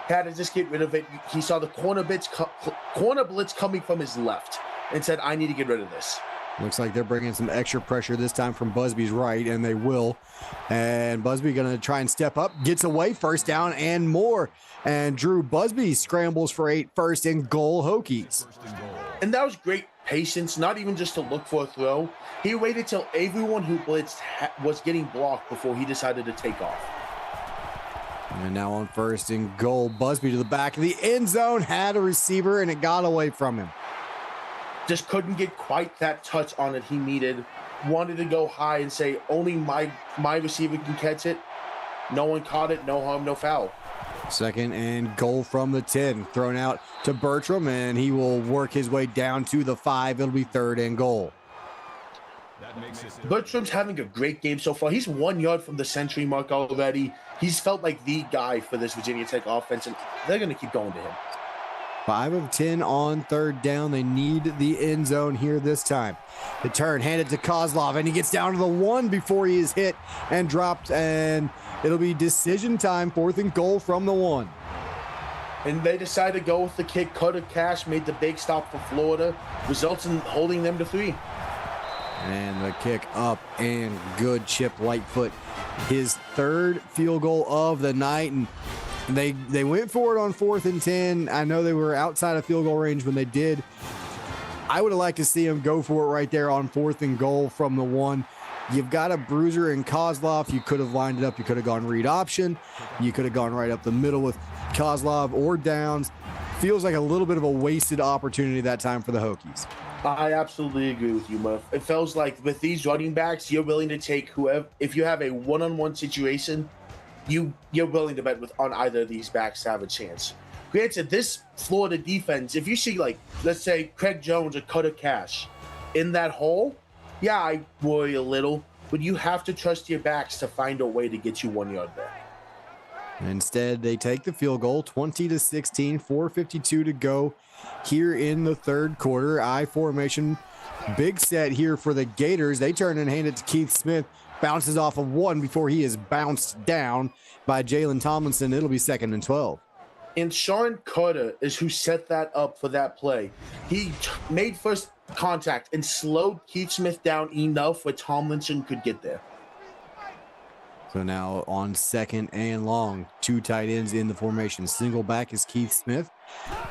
Had to just get rid of it. He saw the corner blitz coming from his left and said, I need to get rid of this. Looks like they're bringing some extra pressure this time from Busby's right, and they will. And Busby going to try and step up, gets away, 1st down and more. And Drew Busby scrambles for 8, 1st and goal, Hokies. And that was great patience, not even just to look for a throw. He waited till everyone who blitzed was getting blocked before he decided to take off. And now on 1st and goal, Busby to the back of the end zone, had a receiver, and it got away from him. Just couldn't get quite that touch on it he needed. Wanted to go high and say, only my receiver can catch it. No one caught it, no harm, no foul. 2nd and goal from the 10, thrown out to Bertram, and he will work his way down to the 5. It'll be 3rd and goal. Bertram's having a great game so far. He's 1 yard from the century mark already. He's felt like the guy for this Virginia Tech offense, and they're going to keep going to him. 5 of 10 on 3rd down. They need the end zone here this time. The turn, handed to Kozlov, and he gets down to the 1 before he is hit and dropped, and it'll be decision time, 4th and goal from the 1. And they decided to go with the kick. Cutter Cash made the big stop for Florida, results in holding them to 3. And the kick up and good. Chip Lightfoot, his 3rd field goal of the night, and they went for it on 4th and 10. I know they were outside of field goal range when they did. I would have liked to see him go for it right there on 4th and goal from the 1. You've got a bruiser in Kozlov. You could have lined it up. You could have gone read option. You could have gone right up the middle with Kozlov or Downs. Feels like a little bit of a wasted opportunity that time for the Hokies. I absolutely agree with you, Murph. It feels like with these running backs, you're willing to take whoever. If you have a one-on-one situation, you're willing to bet on either of these backs to have a chance. Granted, this Florida defense, if you see, like, let's say Craig Jones or Cutter Cash in that hole, yeah, I worry a little, but you have to trust your backs to find a way to get you 1 yard back. Instead, they take the field goal, 20-16, 4:52 to go here in the 3rd quarter. I formation, big set here for the Gators. They turn and hand it to Keith Smith. Bounces off of 1 before he is bounced down by Jalen Tomlinson. It'll be 2nd and 12. And Sean Carter is who set that up for that play. He made first contact and slowed Keith Smith down enough where Tomlinson could get there. So now on 2nd and long, 2 tight ends in the formation. Single back is Keith Smith,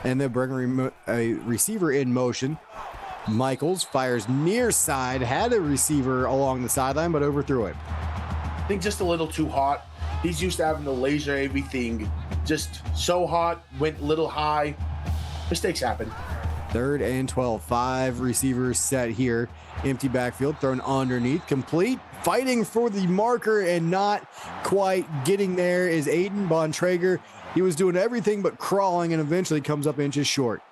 and they bring a receiver in motion. Michaels fires near side, had a receiver along the sideline, but overthrew it. I think just a little too hot. He's used to having to laser everything. Just so hot, went a little high. Mistakes happen. 3rd and 12, 5 receivers set here. Empty backfield, thrown underneath, complete. Fighting for the marker and not quite getting there is Aiden Bontrager. He was doing everything but crawling and eventually comes up inches short.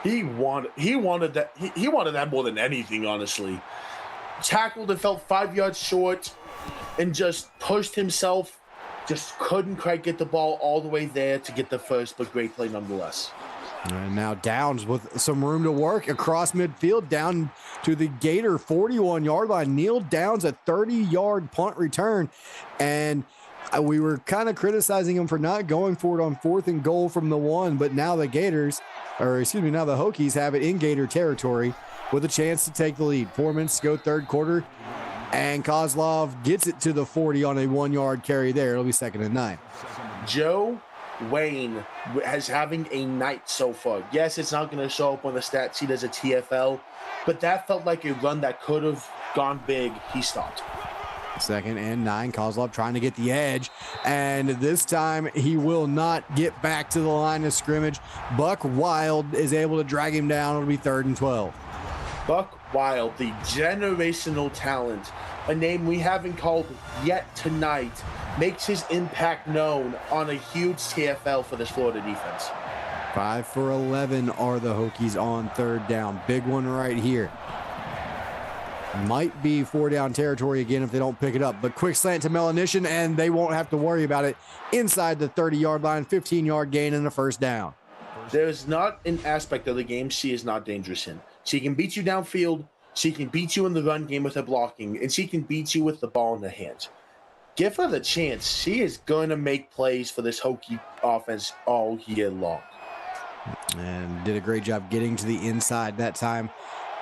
He wanted that. He wanted that more than anything, honestly. Tackled and felt 5 yards short and just pushed himself. Just couldn't quite get the ball all the way there to get the first, but great play nonetheless. And now Downs with some room to work across midfield down to the Gator 41-yard line. Neil Downs a 30-yard punt return. And we were kind of criticizing him for not going for it on 4th and goal from the 1, but now the now the Hokies have it in Gator territory with a chance to take the lead. 4 minutes to go, 3rd quarter. And Kozlov gets it to the 40 on a 1-yard carry there. It'll be 2nd and 9. Joe Wayne is having a night so far. Yes, it's not going to show up on the stat sheet as a TFL, but that felt like a run that could have gone big. He stopped. 2nd and 9. Kozlov trying to get the edge, and this time he will not get back to the line of scrimmage. Buck Wild is able to drag him down. It'll be 3rd and 12. Buck Wild, the generational talent, a name we haven't called yet tonight, makes his impact known on a huge TFL for this Florida defense. 5 for 11 are the Hokies on 3rd down. Big one right here. Might be 4-down territory again if they don't pick it up, but quick slant to Melanishin, and they won't have to worry about it inside the 30-yard line. 15-yard gain and a 1st down. There's not an aspect of the game she is not dangerous in. She can beat you downfield, she can beat you in the run game with her blocking, and she can beat you with the ball in her hands. Give her the chance. She is going to make plays for this Hokie offense all year long. And did a great job getting to the inside that time.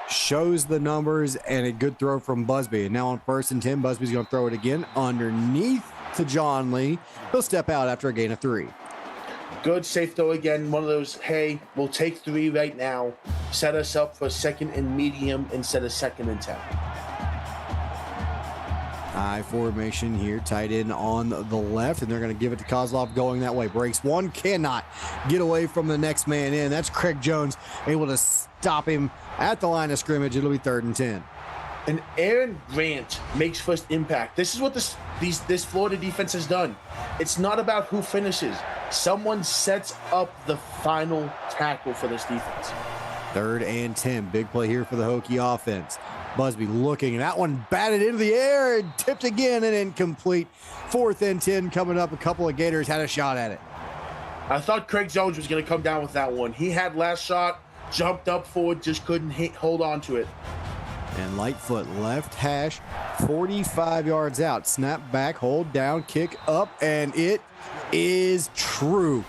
Shows the numbers, and a good throw from Busby. And now on 1st and 10, Busby's going to throw it again underneath to John Lee. He'll step out after a gain of 3. Good safe throw again. One of those, hey, we'll take 3 right now. Set us up for 2nd and medium instead of 2nd and 10. I formation here, tight end on the left, and they're going to give it to Kozlov going that way. Breaks one, cannot get away from the next man in. That's Craig Jones, able to stop him at the line of scrimmage. It'll be 3rd and 10. And Aaron Grant makes first impact. This is what this Florida defense has done. It's not about who finishes. Someone sets up the final tackle for this defense. 3rd and 10. Big play here for the Hokie offense. Busby looking, and that one batted into the air and tipped again and incomplete. 4th and 10 coming up. A couple of Gators had a shot at it. I thought Craig Jones was going to come down with that one. He had last shot, jumped up forward, just couldn't hold on to it. And Lightfoot left hash, 45 yards out. Snap back, hold down, kick up, and it is true.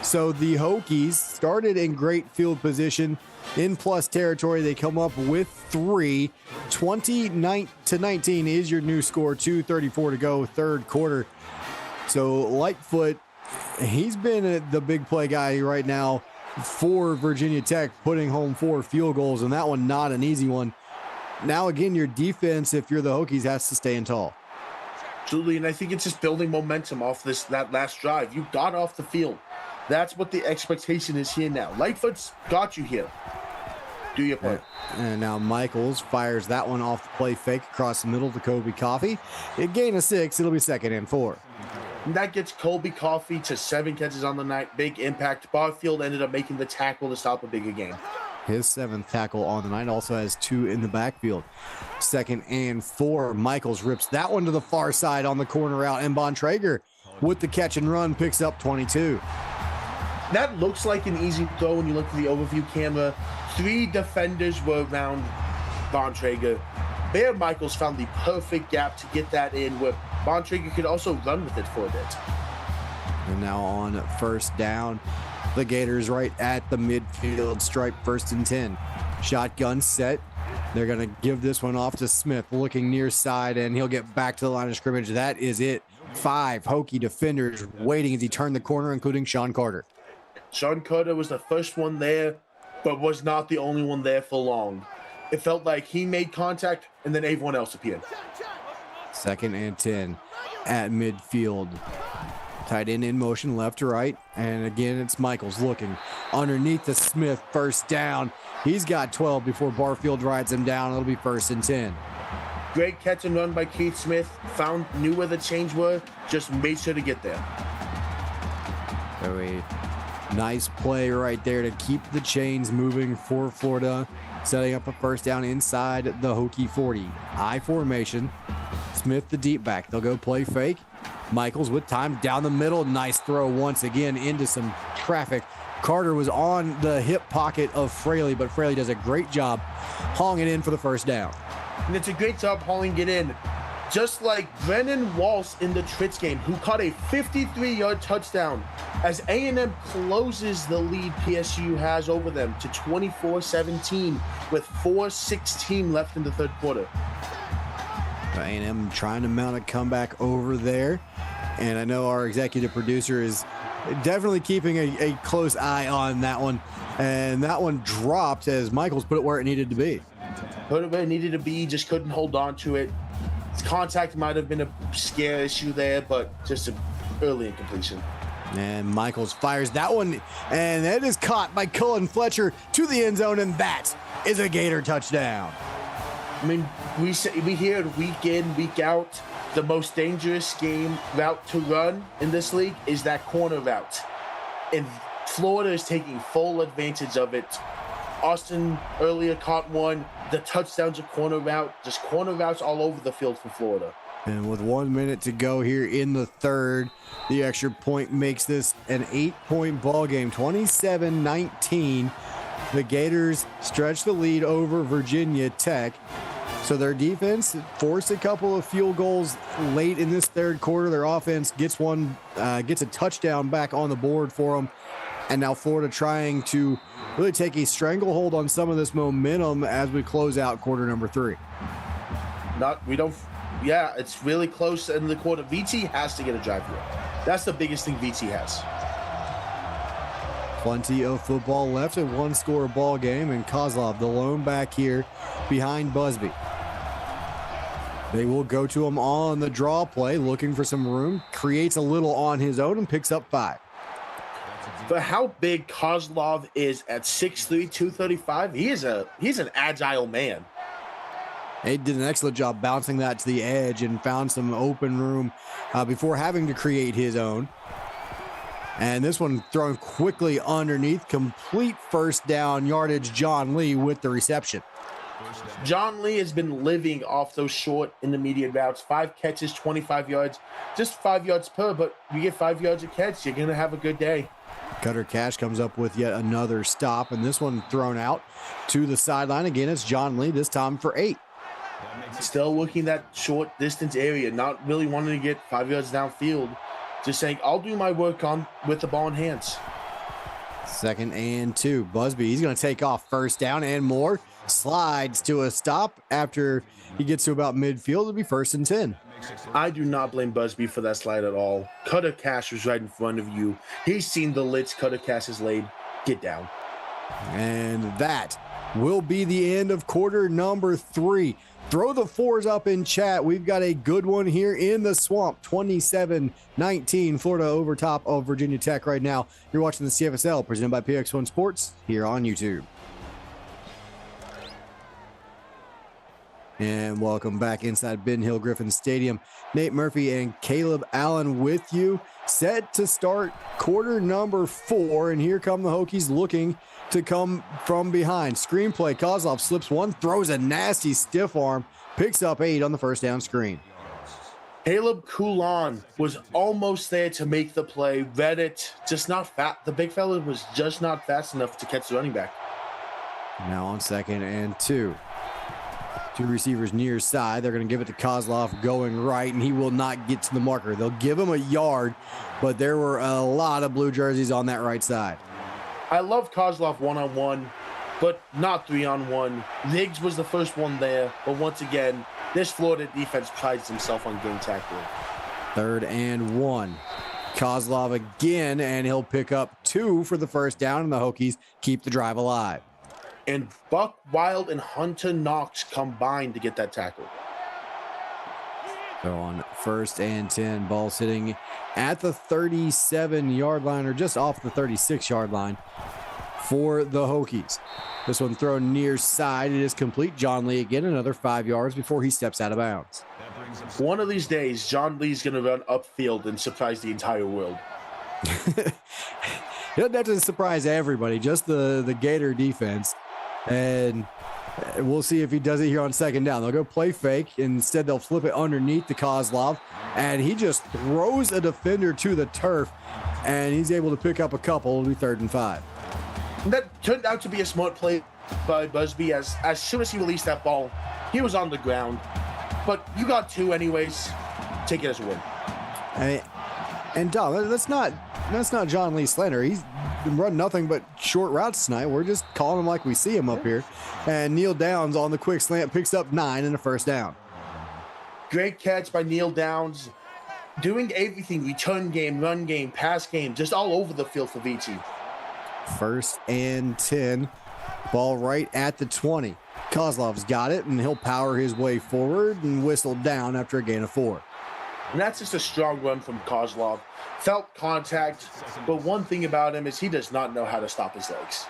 So the Hokies started in great field position. In plus territory, they come up with 3. 29-19 is your new score. 2:34 to go, 3rd quarter. So Lightfoot, he's been the big play guy right now for Virginia Tech, putting home 4 field goals, and that one not an easy one. Now again, your defense, if you're the Hokies, has to stay in tall. Absolutely, and I think it's just building momentum off that last drive. You got off the field. That's what the expectation is here now. Lightfoot's got you here. Do your play. And now Michaels fires that one off the play fake across the middle to Kobe Coffey. A gain of 6. It'll be 2nd and 4. And that gets Colby Coffey to 7 catches on the night. Big impact. Barfield ended up making the tackle to stop a bigger game. His 7th tackle on the night, also has 2 in the backfield. 2nd and 4. Michaels rips that one to the far side on the corner out, and Bontrager with the catch and run picks up 22. That looks like an easy throw when you look at the overview camera. 3 defenders were around Bontrager. Bear Michaels found the perfect gap to get that in, where Bontrager could also run with it for a bit. And now on 1st down, the Gators right at the midfield stripe, 1st and 10. Shotgun set. They're going to give this one off to Smith, looking near side, and he'll get back to the line of scrimmage. That is it. 5 Hokie defenders waiting as he turned the corner, including Sean Carter. Sean Carter was the first one there, but was not the only one there for long. It felt like he made contact, and then everyone else appeared. 2nd and 10 at midfield. Tight end in motion, left to right. And again, it's Michaels looking underneath the Smith. 1st down. He's got 12 before Barfield rides him down. It'll be 1st and 10. Great catch and run by Keith Smith. Knew where the chains were, just made sure to get there. So a nice play right there to keep the chains moving for Florida. Setting up a 1st down inside the Hokie 40. I formation. Smith the deep back. They'll go play fake. Michaels with time down the middle. Nice throw once again into some traffic. Carter was on the hip pocket of Fraley, but Fraley does a great job hauling it in for the 1st down. And it's a great job hauling it in. Just like Brennan Walsh in the Tritz game, who caught a 53-yard touchdown as A&M closes the lead PSU has over them to 24-17 with 4:16 left in the 3rd quarter. A&M trying to mount a comeback over there. And I know our executive producer is definitely keeping a close eye on that one. And that one dropped as Michaels put it where it needed to be. Put it where it needed to be, just couldn't hold on to it. Contact might have been a scare issue there, but just an early incompletion. And Michaels fires that one, and that is caught by Cullen Fletcher to the end zone, and that is a Gator touchdown. I mean, we hear it week in, week out. The most dangerous route to run in this league is that corner route. And Florida is taking full advantage of it. Austin earlier caught one. The touchdown's a corner route. Just corner routes all over the field for Florida. And with 1 minute to go here in the third, the extra point makes this an 8-point ball game, 27-19. The Gators stretch the lead over Virginia Tech. So their defense forced a couple of field goals late in this third quarter. Their offense gets a touchdown back on the board for them. And now Florida trying to really take a stranglehold on some of this momentum as we close out quarter number 3. Yeah, it's really close in the quarter. VT has to get a drive here. That's the biggest thing VT has. Plenty of football left, a one-score ball game, and Kozlov, the lone back here behind Busby. They will go to him on the draw play, looking for some room, creates a little on his own, and picks up 5. For how big Kozlov is at 6'3", 235, he's an agile man. He did an excellent job bouncing that to the edge and found some open room before having to create his own. And this one thrown quickly underneath, complete first down yardage. John Lee with the reception. John Lee has been living off those short intermediate routes. 5 catches, 25 yards, just 5 yards per, but you get 5 yards a catch, you're going to have a good day. Cutter Cash comes up with yet another stop, and this one thrown out to the sideline. Again, it's John Lee, this time for 8. Still looking that short distance area, not really wanting to get 5 yards downfield. Just saying, I'll do my work with the ball in hands. 2nd and 2. Busby, he's going to take off first down and more. Slides to a stop after he gets to about midfield. It'll be 1st and 10. I do not blame Busby for that slide at all. Cutter Cash was right in front of you. He's seen the lits Cutter Cash has laid. Get down. And that will be the end of quarter number 3. Throw the 4s up in chat. We've got a good one here in the swamp. 27-19, Florida over top of Virginia Tech right now. You're watching the CFSL presented by PX1 Sports here on YouTube. And welcome back inside Ben Hill Griffin Stadium. Nate Murphy and Caleb Allen with you, set to start quarter number 4. And here come the Hokies looking to come from behind. Screenplay, Kozlov slips one, throws a nasty stiff arm, picks up 8 on the first down screen. Caleb Coulon was almost there to make the play. Read it, just not fast. The big fella was just not fast enough to catch the running back. Now on 2nd and 2. 2 receivers near side. They're going to give it to Kozlov going right, and he will not get to the marker. They'll give him a yard, but there were a lot of blue jerseys on that right side. I love Kozlov one-on-one, but not 3-on-1. Riggs was the first one there, but once again, this Florida defense prides himself on getting tackled. 3rd and 1. Kozlov again, and he'll pick up 2 for the first down, and the Hokies keep the drive alive. And Buck Wild and Hunter Knox combined to get that tackle. So on 1st and 10, ball sitting at the 37-yard line, or just off the 36-yard line for the Hokies. This one thrown near side. It is complete. John Lee again, another 5 yards before he steps out of bounds. One of these days, John Lee's going to run upfield and surprise the entire world. He doesn't have to surprise everybody, just the Gator defense. And we'll see if he does it here on 2nd down. They'll go play fake. Instead, they'll flip it underneath to Kozlov. And he just throws a defender to the turf. And he's able to pick up a couple. It'll be 3rd and 5. That turned out to be a smart play by Busby. As soon as he released that ball, he was on the ground. But you got 2 anyways. Take it as a win. And Dom, that's not John Lee slander. He's run nothing but short routes tonight. We're just calling him like we see him up here. And Neil Downs on the quick slant picks up 9 and a first down. Great catch by Neil Downs. Doing everything, return game, run game, pass game, just all over the field for VT. 1st and 10. Ball right at the 20. Kozlov's got it, and he'll power his way forward and whistle down after a gain of 4. And that's just a strong run from Kozlov. Felt contact, but one thing about him is he does not know how to stop his legs.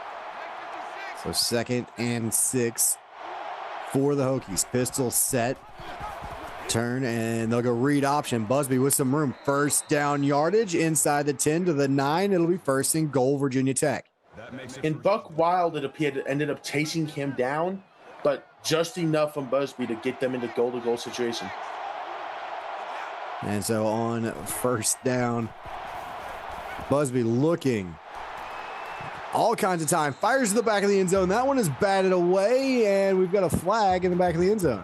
So 2nd and 6 for the Hokies. Pistol set. Turn, and they'll go read option. Busby with some room. 1st down yardage inside the 10 to the 9. It'll be 1st and goal, Virginia Tech. In Buck Wild, it appeared it ended up chasing him down, but just enough from Busby to get them into goal-to-goal situation. And so on 1st down, Busby looking all kinds of time. Fires to the back of the end zone. That one is batted away, and we've got a flag in the back of the end zone.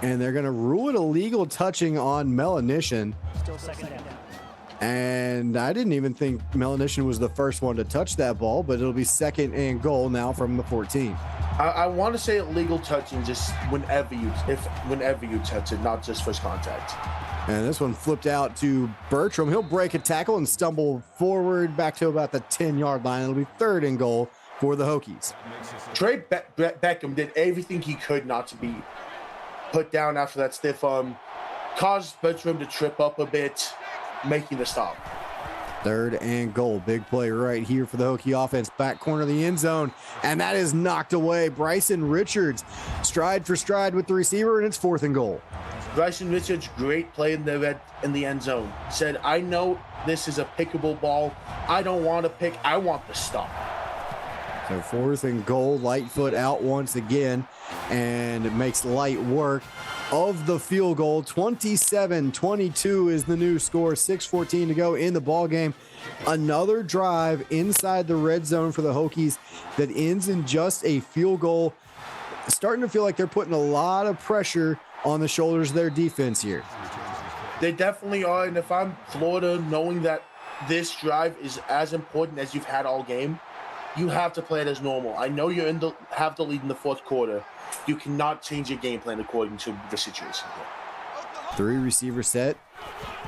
And they're going to rule it illegal touching on Melanishin. Still 2nd down. And I didn't even think Melanishin was the first one to touch that ball, but it'll be 2nd and goal now from the 14. I want to say illegal touching just whenever you touch it, not just first contact. And this one flipped out to Bertram. He'll break a tackle and stumble forward back to about the 10-yard line. It'll be 3rd and goal for the Hokies. Trey Beckham did everything he could not to be put down after that stiff arm, caused Bertram to trip up a bit, making the stop. 3rd and goal. Big play right here for the Hokie offense. Back corner of the end zone. And that is knocked away. Bryson Richards stride for stride with the receiver, and it's 4th and goal. Bryson Richards, great play in the end zone. Said, I know this is a pickable ball. I don't want to pick. I want the stop. So 4th and goal. Lightfoot out once again. And it makes light work of the field goal. 27-22 is the new score. 6:14 to go in the ball game. Another drive inside the red zone for the Hokies that ends in just a field goal. Starting to feel like they're putting a lot of pressure on the shoulders of their defense here. They definitely are. And if I'm Florida, knowing that this drive is as important as you've had all game, you have to play it as normal. I know you have the lead in the 4th quarter. You cannot change your game plan according to the situation here. 3 receiver set,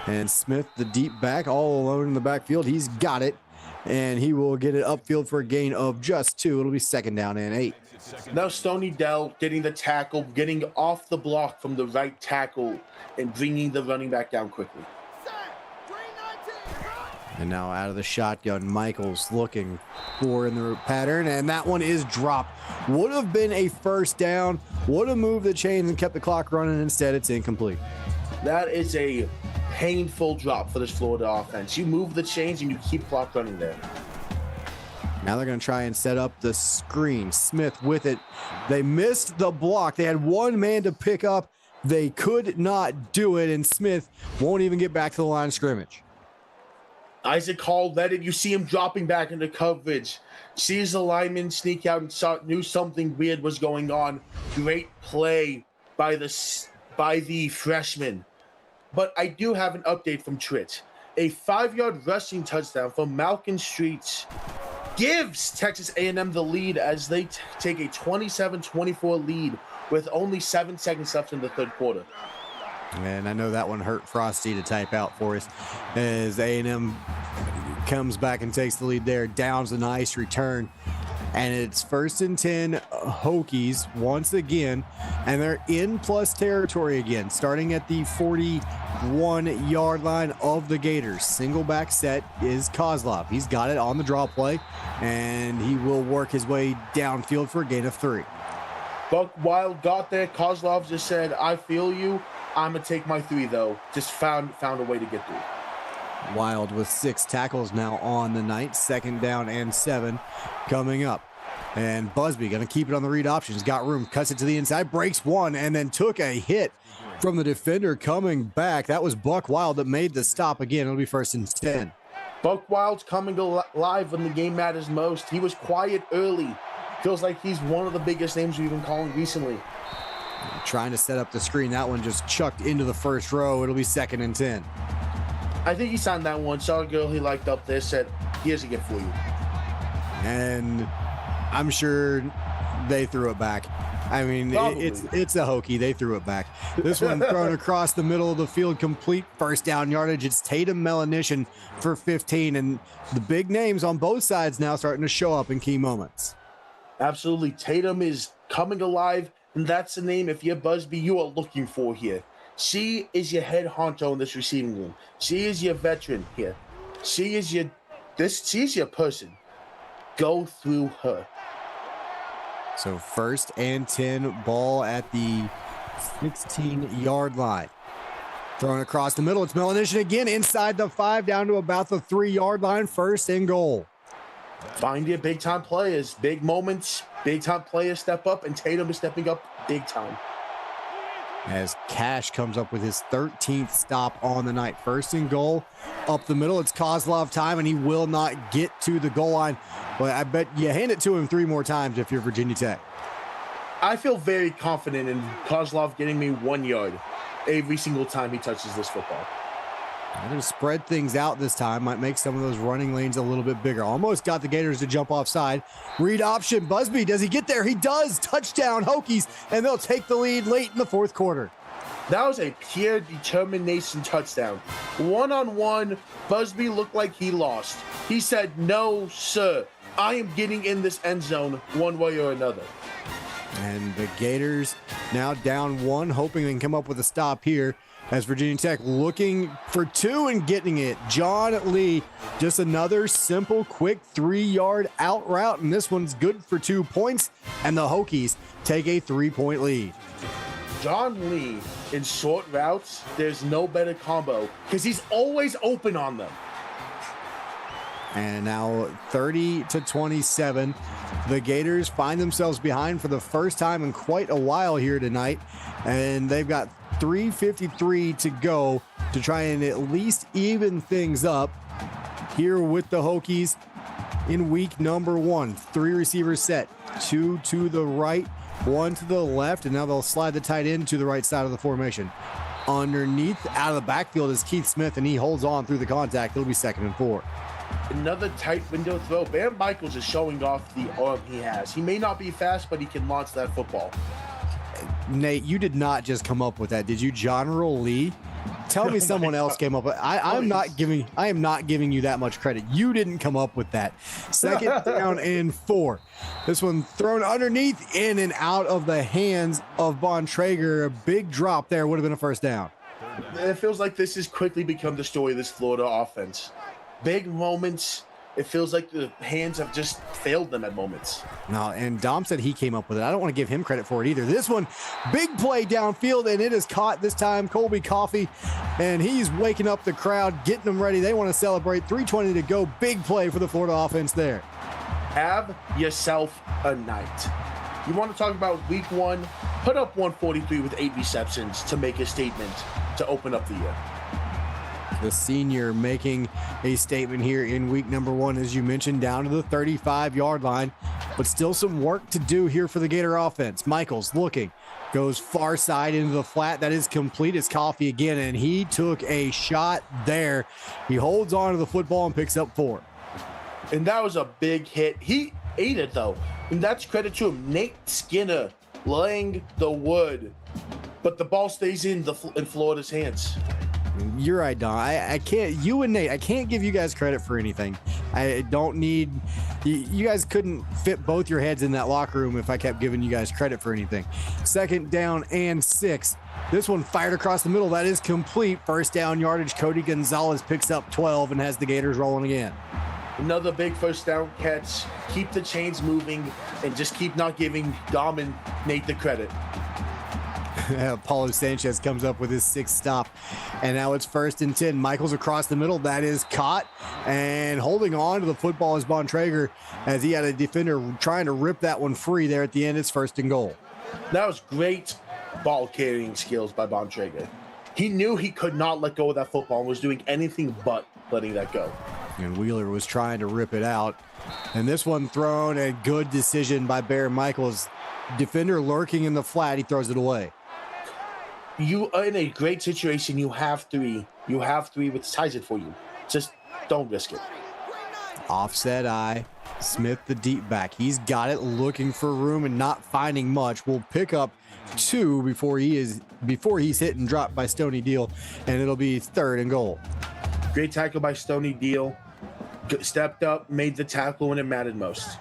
and Smith, the deep back, all alone in the backfield. He's got it, and he will get it upfield for a gain of just 2. It'll be 2nd down and 8. Now Stoney Dell getting the tackle, getting off the block from the right tackle, and bringing the running back down quickly. And now out of the shotgun, Michaels looking for in the pattern, and that one is dropped. Would have been a 1st down, would have moved the chains and kept the clock running. Instead, it's incomplete. That is a painful drop for this Florida offense. You move the chains and you keep clock running there. Now they're going to try and set up the screen. Smith with it. They missed the block. They had one man to pick up. They could not do it, and Smith won't even get back to the line of scrimmage. Isaac Hall led it. You see him dropping back into coverage. Sees the lineman sneak out and knew something weird was going on. Great play by the freshman. But I do have an update from Tritt. A 5-yard rushing touchdown from Malkin Streets gives Texas A&M the lead as they take a 27-24 lead with only 7 seconds left in the 3rd quarter. And I know that one hurt Frosty to type out for us as A&M comes back and takes the lead there. Downs a nice return. And it's 1st and 10 Hokies once again. And they're in plus territory again, starting at the 41-yard line of the Gators. Single back set is Kozlov. He's got it on the draw play, and he will work his way downfield for a gain of 3. Buck Wild got there. Kozlov just said, I feel you. I'm going to take my 3, though. Just found a way to get through. Wild with 6 tackles now on the night. 2nd down and 7 coming up. And Busby going to keep it on the read options. Got room, cuts it to the inside, breaks one, and then took a hit from the defender coming back. That was Buck Wild that made the stop again. It'll be 1st and 10. Buck Wild's coming alive when the game matters most. He was quiet early. Feels like he's one of the biggest names we've been calling recently. Trying to set up the screen. That one just chucked into the first row. It'll be 2nd and 10. I think he signed that one. Saw a girl he liked up there, said, here's a gift for you. And I'm sure They threw it back. I mean, Probably. it's a Hokie. They threw it back. This one thrown across the middle of the field, complete first down yardage. It's Tatum Melanishin for 15, and the big names on both sides now starting to show up in key moments. Absolutely. Tatum is coming alive, and that's the name, if you're Busby, you are looking for here. She is your head honcho in this receiving room. She is your veteran here. She is your person. Go through her. So 1st and 10, ball at the 16-yard line. Thrown across the middle. It's Melanishin again inside the 5 down to about the 3-yard line. 1st and goal. Find your big-time players. Big moments, big-time players step up, and Tatum is stepping up big time. As Cash comes up with his 13th stop on the night. 1st and goal. Up the middle, it's Kozlov time, and he will not get to the goal line. But I bet you hand it to him 3 more times if you're Virginia Tech. I feel very confident in Kozlov getting me 1 yard every single time he touches this football. They're going to spread things out this time. Might make some of those running lanes a little bit bigger. Almost got the Gators to jump offside. Read option. Busby, does he get there? He does. Touchdown, Hokies, and they'll take the lead late in the 4th quarter. That was a pure determination touchdown. One-on-one, Busby looked like he lost. He said, "No, sir. I am getting in this end zone one way or another." And the Gators now down 1, hoping they can come up with a stop here as Virginia Tech looking for 2 and getting it. John Lee, just another simple, quick 3-yard out route, and this one's good for 2 points, and the Hokies take a 3-point lead. John Lee, in short routes, there's no better combo because he's always open on them. And now 30-27, the Gators find themselves behind for the first time in quite a while here tonight, and they've got 3:53 to go to try and at least even things up here with the Hokies in week number 1. 3 receivers set, 2 to the right, 1 to the left, and now they'll slide the tight end to the right side of the formation. Underneath, out of the backfield is Keith Smith, and he holds on through the contact. It'll be 2nd and 4. Another tight window throw. Bam Michaels is showing off the arm he has. He may not be fast, but he can launch that football. Nate, you did not just come up with that, did you? John Roll Lee? Tell me someone else came up with I am not giving you that much credit. You didn't come up with that. 2nd down and 4. This one thrown underneath, in and out of the hands of Bontrager. A big drop there would have been a 1st down. It feels like this has quickly become the story of this Florida offense. Big moments. It feels like the hands have just failed them at moments. No, and Dom said he came up with it. I don't want to give him credit for it either. This one, big play downfield, and it is caught this time. Colby Coffey, and he's waking up the crowd, getting them ready. They want to celebrate. 3:20 to go. Big play for the Florida offense there. Have yourself a night. You want to talk about week 1? Put up 143 with 8 receptions to make a statement to open up the year. The senior making a statement here in week number 1, as you mentioned, down to the 35-yard line, but still some work to do here for the Gator offense. Michaels looking, goes far side into the flat. That is complete. It's Coffey again, and he took a shot there. He holds on to the football and picks up 4. And that was a big hit. He ate it, though, and that's credit to him. Nate Skinner laying the wood, but the ball stays in Florida's hands. You're right, Don. I can't, you and Nate, I can't give you guys credit for anything. I don't need, you guys couldn't fit both your heads in that locker room if I kept giving you guys credit for anything. 2nd down and 6. This one fired across the middle. That is complete. 1st down yardage. Cody Gonzalez picks up 12 and has the Gators rolling again. Another big 1st down catch. Keep the chains moving and just keep not giving Dom and Nate the credit. Paulo Sanchez comes up with his 6th stop, and now it's 1st and 10. Michaels across the middle. That is caught, and holding on to the football is Bontrager as he had a defender trying to rip that one free there at the end. It's 1st and goal. That was great ball carrying skills by Bontrager. He knew he could not let go of that football and was doing anything but letting that go. And Wheeler was trying to rip it out, and this one thrown, a good decision by Bear Michaels. Defender lurking in the flat, he throws it away. You are in a great situation. You have 3. You have 3 with ties it for you. Just don't risk it. Offset eye. Smith, the deep back. He's got it, looking for room and not finding much. Will pick up 2 before he's hit and dropped by Stony Deal, and it'll be 3rd and goal. Great tackle by Stony Deal. Stepped up, made the tackle when it mattered most.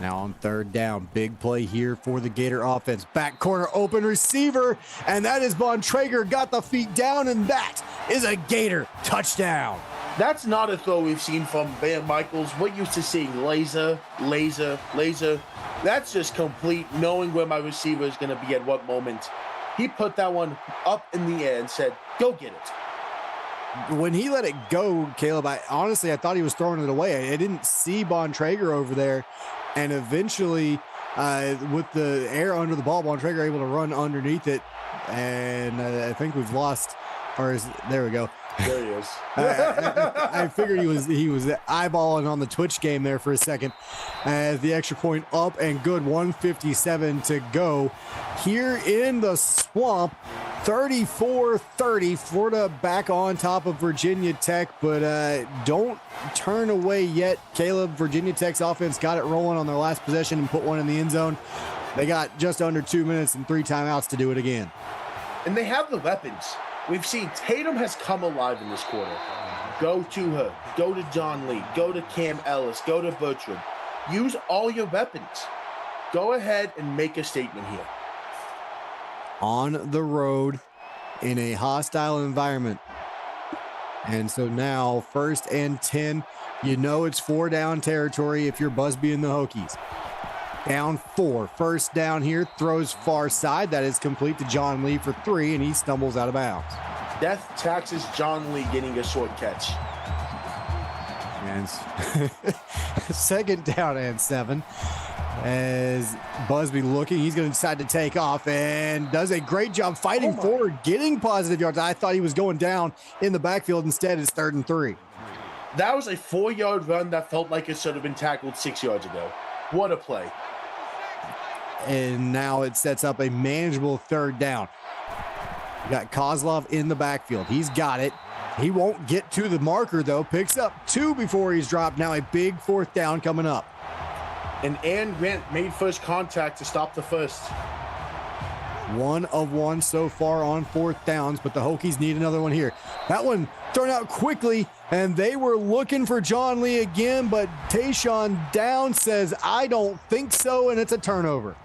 Now on 3rd down, big play here for the Gator offense. Back corner, open receiver, and that is Bontrager, got the feet down, and that is a Gator touchdown. That's not a throw we've seen from Bam Michaels. We're used to seeing laser, laser, laser. That's just complete knowing where my receiver is going to be at what moment. He put that one up in the air and said, go get it. When he let it go, Caleb, I thought he was throwing it away. I didn't see Bontrager over there. And eventually, with the air under the ball, Bontrager able to run underneath it. And I think we've lost, there we go. There he is. I figured he was eyeballing on the Twitch game there for a second. As the extra point up and good, 1:57 to go. Here in the swamp, 34-30, Florida back on top of Virginia Tech, but don't turn away yet. Caleb, Virginia Tech's offense got it rolling on their last possession and put one in the end zone. They got just under 2 minutes and 3 timeouts to do it again. And they have the weapons. We've seen Tatum has come alive in this quarter. Go to her. Go to John Lee. Go to Cam Ellis. Go to Bertram. Use all your weapons. Go ahead and make a statement here. On the road in a hostile environment. And so now 1st and 10, you know it's 4 down territory if you're Busby and the Hokies. Down 4, 1st down here, throws far side. That is complete to John Lee for 3, and he stumbles out of bounds. Death taxes John Lee getting a short catch. And 2nd down and 7. As Busby looking, he's going to decide to take off and does a great job fighting forward, getting positive yards. I thought he was going down in the backfield. Instead, it's 3rd and 3. That was a 4-yard run that felt like it should have been tackled 6 yards ago. What a play. And now it sets up a manageable 3rd down. You got Kozlov in the backfield. He's got it. He won't get to the marker, though. Picks up 2 before he's dropped. Now a big 4th down coming up. And Ann Grant made first contact to stop the first. 1 of 1 so far on 4th downs, but the Hokies need another one here. That one thrown out quickly, and they were looking for John Lee again, but Tayshawn Down says, I don't think so, and it's a turnover.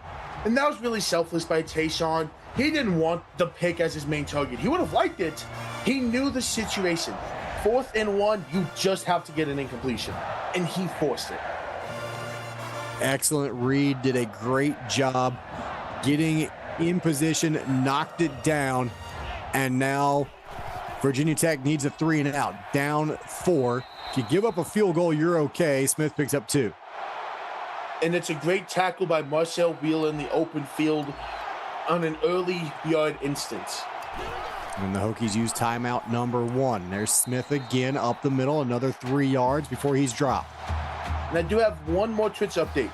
And that was really selfless by Tayshawn. He didn't want the pick as his main target. He would have liked it. He knew the situation. 4th and 1, you just have to get an incompletion. And he forced it. Excellent read, did a great job getting in position, knocked it down, and now Virginia Tech needs a 3 and out, down 4. If you give up a field goal, you're okay. Smith picks up 2. And it's a great tackle by Marcel Wheeler in the open field on an early yard instance. And the Hokies use timeout number 1. There's Smith again up the middle, another 3 yards before he's dropped. And I do have one more Twitch update.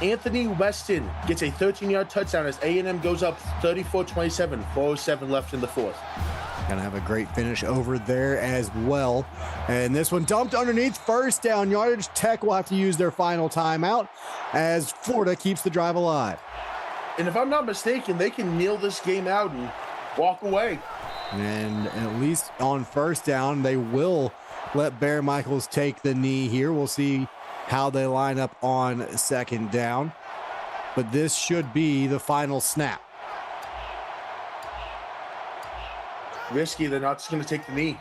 Anthony Weston gets a 13-yard touchdown as A&M goes up 34-27, 4:07 left in the 4th. Gonna have a great finish over there as well. And this one dumped underneath, 1st down yardage. Tech will have to use their final timeout as Florida keeps the drive alive. And if I'm not mistaken, they can kneel this game out and walk away. And at least on 1st down, they will let Bear Michaels take the knee here. We'll see how they line up on 2nd down. But this should be the final snap. Risky, they're not just going to take the knee.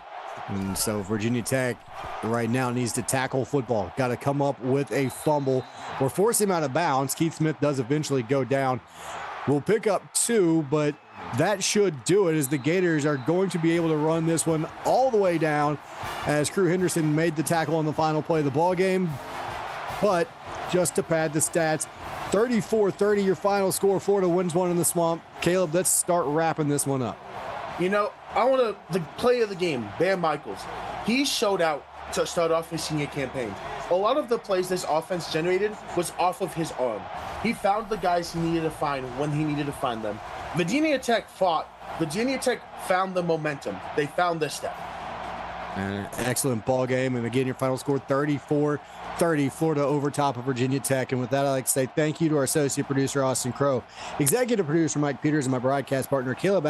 And so Virginia Tech right now needs to tackle football. Got to come up with a fumble or force him out of bounds. Keith Smith does eventually go down. We'll pick up 2, but that should do it, as the Gators are going to be able to run this one all the way down, as Crew Henderson made the tackle on the final play of the ball game. But just to pad the stats, 34-30 your final score. Florida wins one in the swamp. Caleb, let's start wrapping this one up. You know, the play of the game, Bam Michaels. He showed out to start off his senior campaign. A lot of the plays this offense generated was off of his arm. He found the guys he needed to find when he needed to find them. Virginia Tech fought. Virginia Tech found the momentum. They found their step. Excellent ball game. And again, your final score 34-30, Florida over top of Virginia Tech. And with that, I'd like to say thank you to our associate producer, Austin Crow, executive producer, Mike Peters, and my broadcast partner, Caleb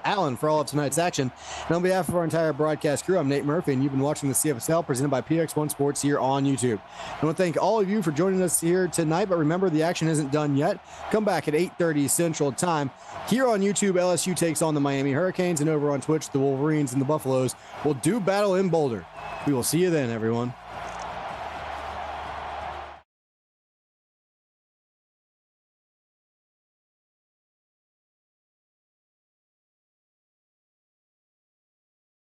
Allen, for all of tonight's action. And on behalf of our entire broadcast crew, I'm Nate Murphy, and you've been watching the CFSL presented by PX1 Sports here on YouTube. I want to thank all of you for joining us here tonight, but remember, the action isn't done yet. Come back at 8:30 Central Time. Here on YouTube, LSU takes on the Miami Hurricanes, and over on Twitch, the Wolverines and the Buffaloes will do battle in Boulder. We will see you then, everyone.